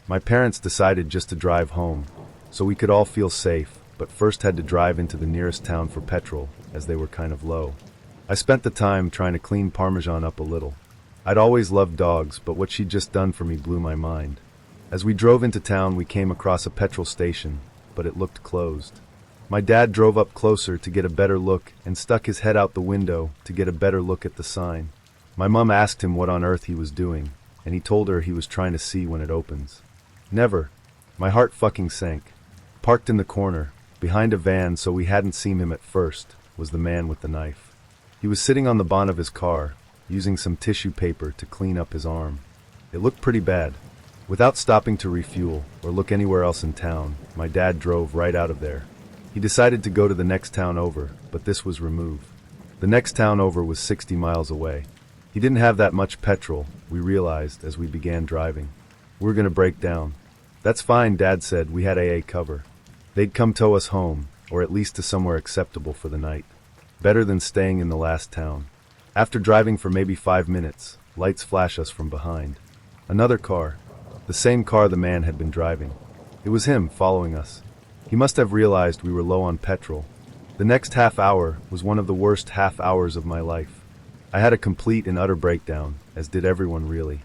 My parents decided just to drive home, so we could all feel safe, but first had to drive into the nearest town for petrol, as they were kind of low. I spent the time trying to clean Parmesan up a little. I'd always loved dogs, but what she'd just done for me blew my mind. As we drove into town, we came across a petrol station, but it looked closed. My dad drove up closer to get a better look and stuck his head out the window to get a better look at the sign. My mum asked him what on earth he was doing, and he told her he was trying to see when it opens. Never. My heart fucking sank. Parked in the corner, behind a van so we hadn't seen him at first, was the man with the knife. He was sitting on the bonnet of his car, using some tissue paper to clean up his arm. It looked pretty bad. Without stopping to refuel or look anywhere else in town, my dad drove right out of there. He decided to go to the next town over, but this was removed. The next town over was 60 miles away. He didn't have that much petrol, we realized as we began driving. We're gonna break down. That's fine, Dad said. We had AA cover. They'd come tow us home, or at least to somewhere acceptable for the night. Better than staying in the last town. After driving for maybe 5 minutes, lights flash us from behind. Another car. The same car the man had been driving. It was him following us. He must have realized we were low on petrol. The next half hour was one of the worst half hours of my life. I had a complete and utter breakdown, as did everyone really.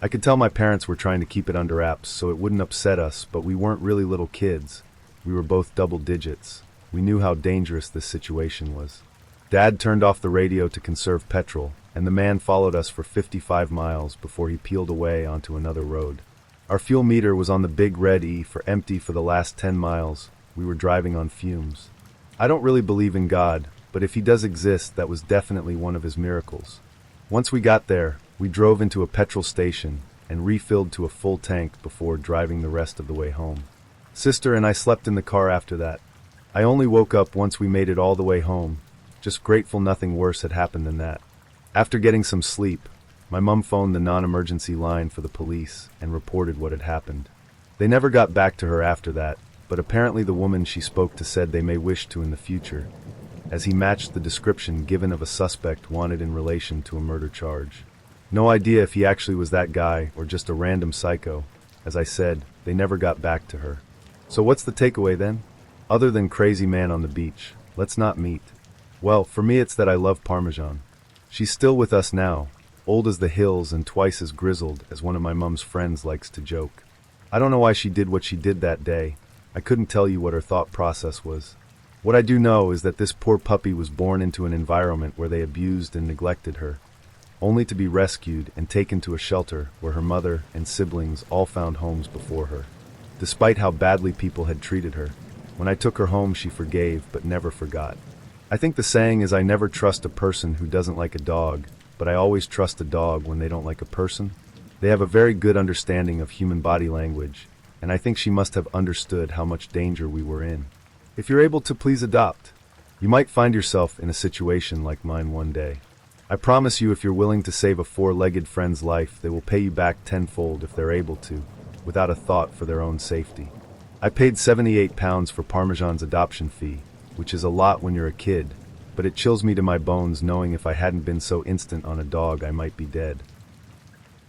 I could tell my parents were trying to keep it under wraps so it wouldn't upset us, but we weren't really little kids. We were both double digits. We knew how dangerous this situation was. Dad turned off the radio to conserve petrol, and the man followed us for 55 miles before he peeled away onto another road. Our fuel meter was on the big red E for empty for the last 10 miles. We were driving on fumes. I don't really believe in God, but if he does exist, that was definitely one of his miracles. Once we got there, we drove into a petrol station and refilled to a full tank before driving the rest of the way home. Sister and I slept in the car after that. I only woke up once we made it all the way home, just grateful nothing worse had happened than that. After getting some sleep, my mom phoned the non-emergency line for the police and reported what had happened. They never got back to her after that, but apparently the woman she spoke to said they may wish to in the future, as he matched the description given of a suspect wanted in relation to a murder charge. No idea if he actually was that guy or just a random psycho. As I said, they never got back to her. So what's the takeaway then? Other than crazy man on the beach, let's not meet. Well, for me it's that I love Parmesan. She's still with us now, old as the hills and twice as grizzled as one of my mom's friends likes to joke. I don't know why she did what she did that day. I couldn't tell you what her thought process was. What I do know is that this poor puppy was born into an environment where they abused and neglected her, only to be rescued and taken to a shelter where her mother and siblings all found homes before her. Despite how badly people had treated her, when I took her home she forgave but never forgot. I think the saying is I never trust a person who doesn't like a dog, but I always trust a dog when they don't like a person. They have a very good understanding of human body language, and I think she must have understood how much danger we were in. If you're able to, please adopt. You might find yourself in a situation like mine one day. I promise you if you're willing to save a four-legged friend's life, they will pay you back tenfold if they're able to, without a thought for their own safety. I paid £78 for Parmesan's adoption fee, which is a lot when you're a kid, but it chills me to my bones knowing if I hadn't been so instant on a dog I might be dead.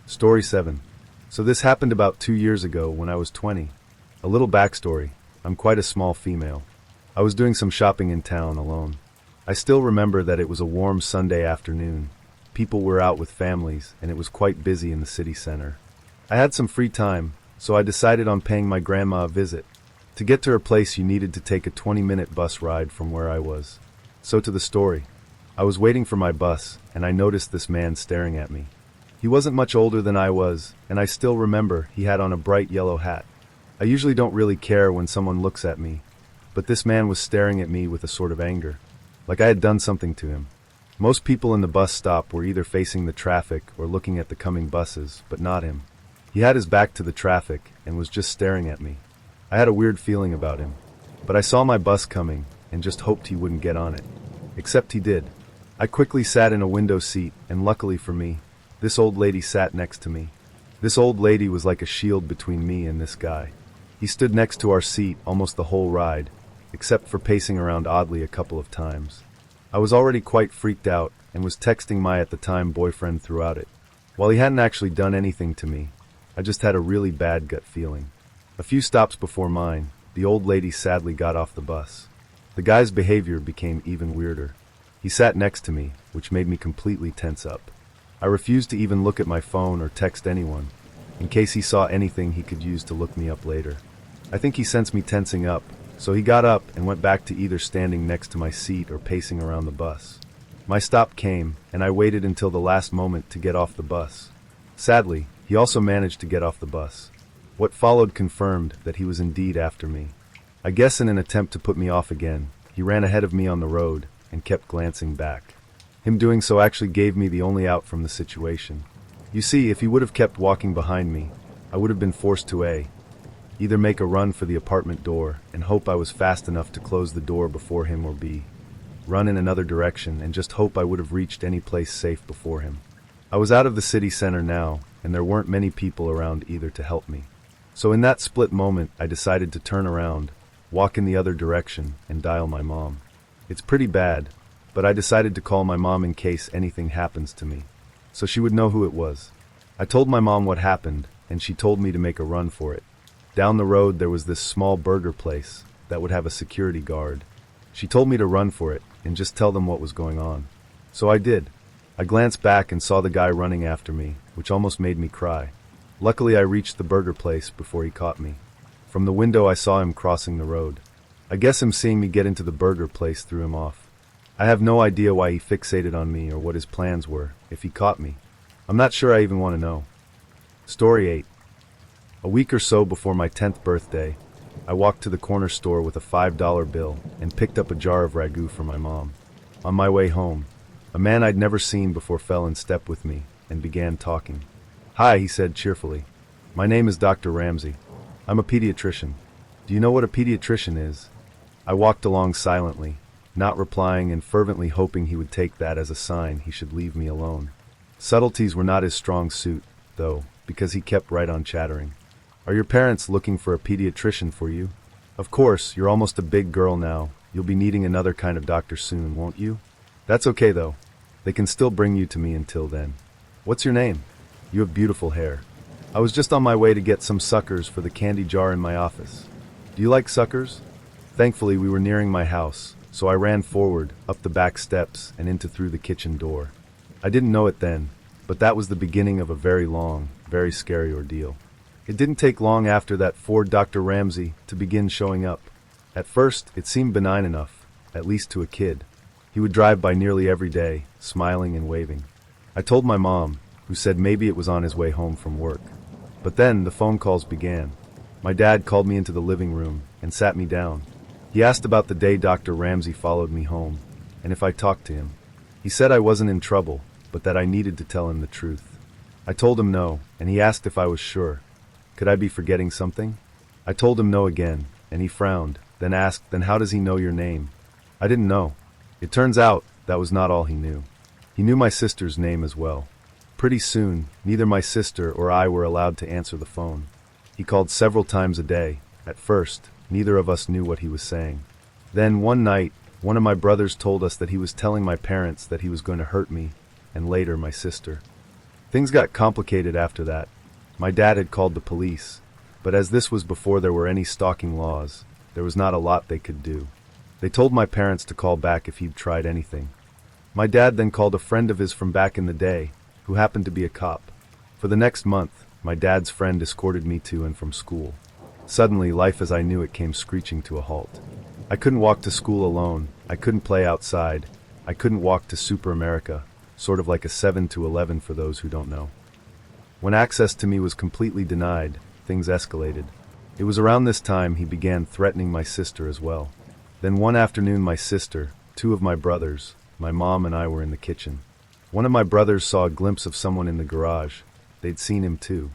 Story 7. So this happened about 2 years ago when I was 20. A little backstory. I'm quite a small female. I was doing some shopping in town alone. I still remember that it was a warm Sunday afternoon. People were out with families, and it was quite busy in the city center. I had some free time, so I decided on paying my grandma a visit. To get to her place, you needed to take a 20-minute bus ride from where I was. So to the story. I was waiting for my bus, and I noticed this man staring at me. He wasn't much older than I was, and I still remember he had on a bright yellow hat. I usually don't really care when someone looks at me, but this man was staring at me with a sort of anger, like I had done something to him. Most people in the bus stop were either facing the traffic or looking at the coming buses, but not him. He had his back to the traffic and was just staring at me. I had a weird feeling about him, but I saw my bus coming and just hoped he wouldn't get on it. Except he did. I quickly sat in a window seat, and luckily for me, this old lady sat next to me. This old lady was like a shield between me and this guy. He stood next to our seat almost the whole ride, except for pacing around oddly a couple of times. I was already quite freaked out and was texting my at the time boyfriend throughout it. While he hadn't actually done anything to me, I just had a really bad gut feeling. A few stops before mine, the old lady sadly got off the bus. The guy's behavior became even weirder. He sat next to me, which made me completely tense up. I refused to even look at my phone or text anyone, in case he saw anything he could use to look me up later. I think he sensed me tensing up, so he got up and went back to either standing next to my seat or pacing around the bus. My stop came, and I waited until the last moment to get off the bus. Sadly, he also managed to get off the bus. What followed confirmed that he was indeed after me. I guess in an attempt to put me off again, he ran ahead of me on the road and kept glancing back. Him doing so actually gave me the only out from the situation. You see, if he would have kept walking behind me, I would have been forced to either make a run for the apartment door and hope I was fast enough to close the door before him, or B, run in another direction, and just hope I would have reached any place safe before him. I was out of the city center now, and there weren't many people around either to help me. So in that split moment, I decided to turn around, walk in the other direction, and dial my mom. It's pretty bad, but I decided to call my mom in case anything happens to me, so she would know who it was. I told my mom what happened, and she told me to make a run for it. Down the road there was this small burger place that would have a security guard. She told me to run for it and just tell them what was going on. So I did. I glanced back and saw the guy running after me, which almost made me cry. Luckily I reached the burger place before he caught me. From the window I saw him crossing the road. I guess him seeing me get into the burger place threw him off. I have no idea why he fixated on me or what his plans were, if he caught me. I'm not sure I even want to know. Story 8. A week or so before my 10th birthday, I walked to the corner store with a $5 bill and picked up a jar of ragu for my mom. On my way home, a man I'd never seen before fell in step with me and began talking. "Hi," he said cheerfully. "My name is Dr. Ramsey. I'm a pediatrician. Do you know what a pediatrician is?" I walked along silently, not replying and fervently hoping he would take that as a sign he should leave me alone. Subtleties were not his strong suit, though, because he kept right on chattering. "Are your parents looking for a pediatrician for you? Of course, you're almost a big girl now. You'll be needing another kind of doctor soon, won't you? That's okay though. They can still bring you to me until then. What's your name? You have beautiful hair. I was just on my way to get some suckers for the candy jar in my office. Do you like suckers?" Thankfully, we were nearing my house, so I ran forward, up the back steps, and into through the kitchen door. I didn't know it then, but that was the beginning of a very long, very scary ordeal. It didn't take long after that for Dr. Ramsey to begin showing up. At first, it seemed benign enough, at least to a kid. He would drive by nearly every day, smiling and waving. I told my mom, who said maybe it was on his way home from work. But then the phone calls began. My dad called me into the living room and sat me down. He asked about the day Dr. Ramsey followed me home, and if I talked to him. He said I wasn't in trouble, but that I needed to tell him the truth. I told him no, and he asked if I was sure. Could I be forgetting something? I told him no again, and he frowned, then asked, "Then how does he know your name?" I didn't know. It turns out that was not all he knew. He knew my sister's name as well. Pretty soon, neither my sister or I were allowed to answer the phone. He called several times a day. At first, neither of us knew what he was saying. Then, one night, one of my brothers told us that he was telling my parents that he was going to hurt me, and later my sister. Things got complicated after that. My dad had called the police, but as this was before there were any stalking laws, there was not a lot they could do. They told my parents to call back if he'd tried anything. My dad then called a friend of his from back in the day, who happened to be a cop. For the next month, my dad's friend escorted me to and from school. Suddenly, life as I knew it came screeching to a halt. I couldn't walk to school alone, I couldn't play outside, I couldn't walk to Super America, sort of like a 7 to 11 for those who don't know. When access to me was completely denied, things escalated. It was around this time he began threatening my sister as well. Then one afternoon my sister, two of my brothers, my mom and I were in the kitchen. One of my brothers saw a glimpse of someone in the garage. They'd seen him too.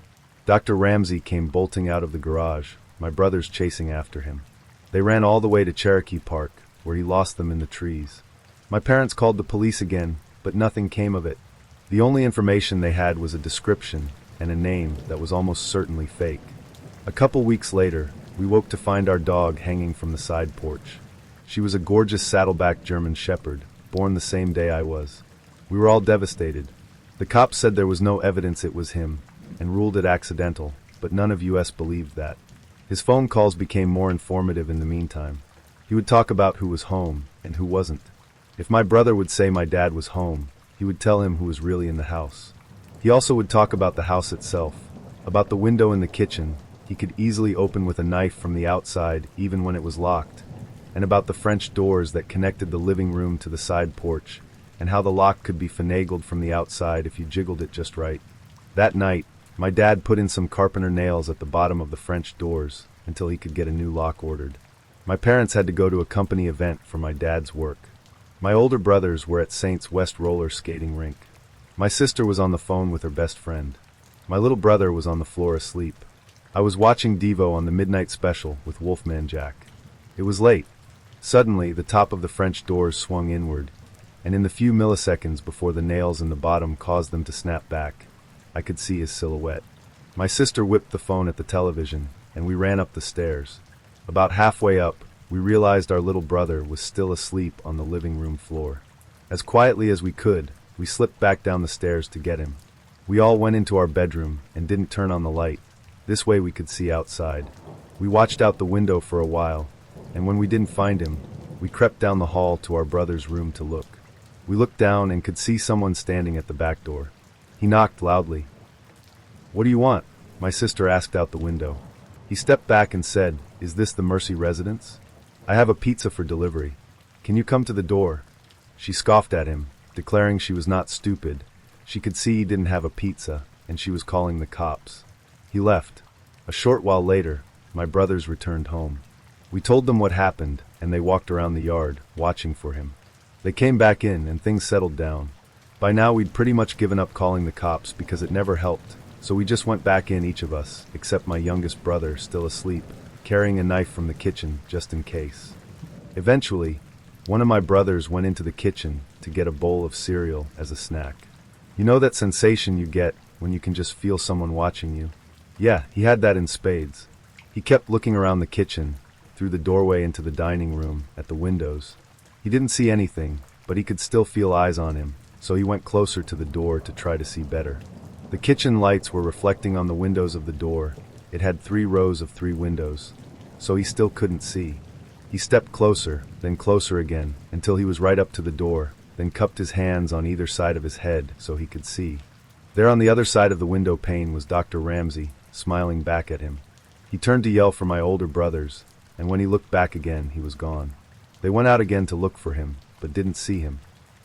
Dr. Ramsey came bolting out of the garage, my brothers chasing after him. They ran all the way to Cherokee Park, where he lost them in the trees. My parents called the police again, but nothing came of it. The only information they had was a description and a name that was almost certainly fake. A couple weeks later, we woke to find our dog hanging from the side porch. She was a gorgeous saddleback German shepherd, born the same day I was. We were all devastated. The cops said there was no evidence it was him, and ruled it accidental, but none of us believed that. His phone calls became more informative in the meantime. He would talk about who was home and who wasn't. If my brother would say my dad was home, he would tell him who was really in the house. He also would talk about the house itself, about the window in the kitchen he could easily open with a knife from the outside even when it was locked, and about the French doors that connected the living room to the side porch, and how the lock could be finagled from the outside if you jiggled it just right. That night, my dad put in some carpenter nails at the bottom of the French doors until he could get a new lock ordered. My parents had to go to a company event for my dad's work. My older brothers were at Saint's West roller skating rink. My sister was on the phone with her best friend. My little brother was on the floor asleep. I was watching Devo on the midnight special with Wolfman Jack. It was late. Suddenly, the top of the French doors swung inward, and in the few milliseconds before the nails in the bottom caused them to snap back, I could see his silhouette. My sister whipped the phone at the television, and we ran up the stairs. About halfway up, we realized our little brother was still asleep on the living room floor. As quietly as we could, we slipped back down the stairs to get him. We all went into our bedroom and didn't turn on the light. This way we could see outside. We watched out the window for a while, and when we didn't find him, we crept down the hall to our brother's room to look. We looked down and could see someone standing at the back door. He knocked loudly. "What do you want?" my sister asked out the window. He stepped back and said, "Is this the Mercy residence? I have a pizza for delivery. Can you come to the door?" She scoffed at him, declaring she was not stupid. She could see he didn't have a pizza, and she was calling the cops. He left. A short while later, my brothers returned home. We told them what happened, and they walked around the yard, watching for him. They came back in, and things settled down. By now we'd pretty much given up calling the cops because it never helped, so we just went back in, each of us, except my youngest brother, still asleep, carrying a knife from the kitchen, just in case. Eventually, one of my brothers went into the kitchen to get a bowl of cereal as a snack. You know that sensation you get when you can just feel someone watching you? Yeah, he had that in spades. He kept looking around the kitchen, through the doorway into the dining room, at the windows. He didn't see anything, but he could still feel eyes on him, so he went closer to the door to try to see better. The kitchen lights were reflecting on the windows of the door. It had 3 rows of 3 windows, so he still couldn't see. He stepped closer, then closer again, until he was right up to the door, then cupped his hands on either side of his head so he could see. There on the other side of the window pane was Dr. Ramsey, smiling back at him. He turned to yell for my older brothers, and when he looked back again, he was gone. They went out again to look for him, but didn't see him.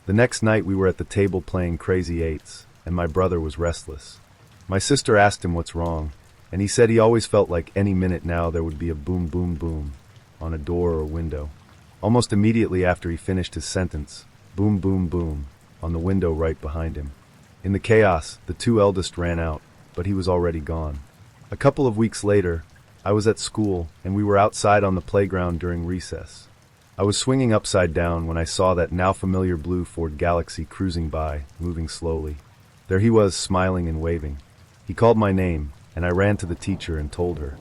The next night we were at the table playing Crazy Eights, and my brother was restless. My sister asked him what's wrong, and he said he always felt like any minute now there would be a boom boom boom on a door or window. Almost immediately after he finished his sentence, boom boom boom, on the window right behind him. In the chaos, the 2 eldest ran out, but he was already gone. A couple of weeks later, I was at school, and we were outside on the playground during recess. I was swinging upside down when I saw that now familiar blue Ford Galaxy cruising by, moving slowly. There he was, smiling and waving. He called my name, and I ran to the teacher and told her.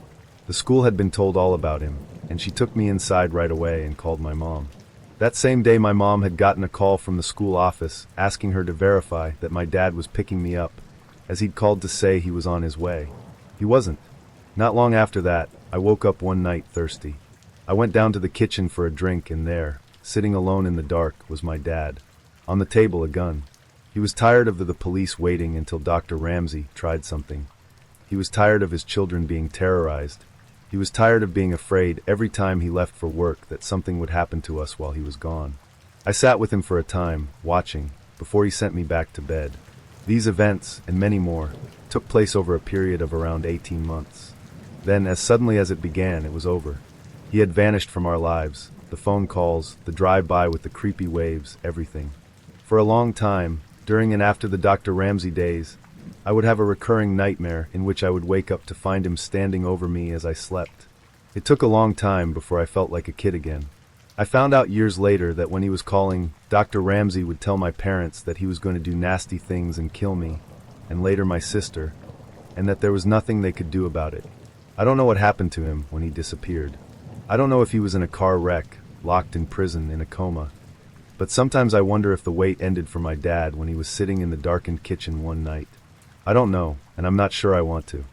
The school had been told all about him, and she took me inside right away and called my mom. That same day my mom had gotten a call from the school office asking her to verify that my dad was picking me up, as he'd called to say he was on his way. He wasn't. Not long after that, I woke up one night thirsty. I went down to the kitchen for a drink, and there, sitting alone in the dark, was my dad. On the table, a gun. He was tired of the police waiting until Dr. Ramsey tried something. He was tired of his children being terrorized. He was tired of being afraid every time he left for work that something would happen to us while he was gone. I sat with him for a time, watching, before he sent me back to bed. These events, and many more, took place over a period of around 18 months. Then, as suddenly as it began, it was over. He had vanished from our lives, the phone calls, the drive-by with the creepy waves, everything. For a long time, during and after the Dr. Ramsey days, I would have a recurring nightmare in which I would wake up to find him standing over me as I slept. It took a long time before I felt like a kid again. I found out years later that when he was calling, Dr. Ramsey would tell my parents that he was going to do nasty things and kill me, and later my sister, and that there was nothing they could do about it. I don't know what happened to him when he disappeared. I don't know if he was in a car wreck, locked in prison, in a coma. But sometimes I wonder if the wait ended for my dad when he was sitting in the darkened kitchen one night. I don't know, and I'm not sure I want to.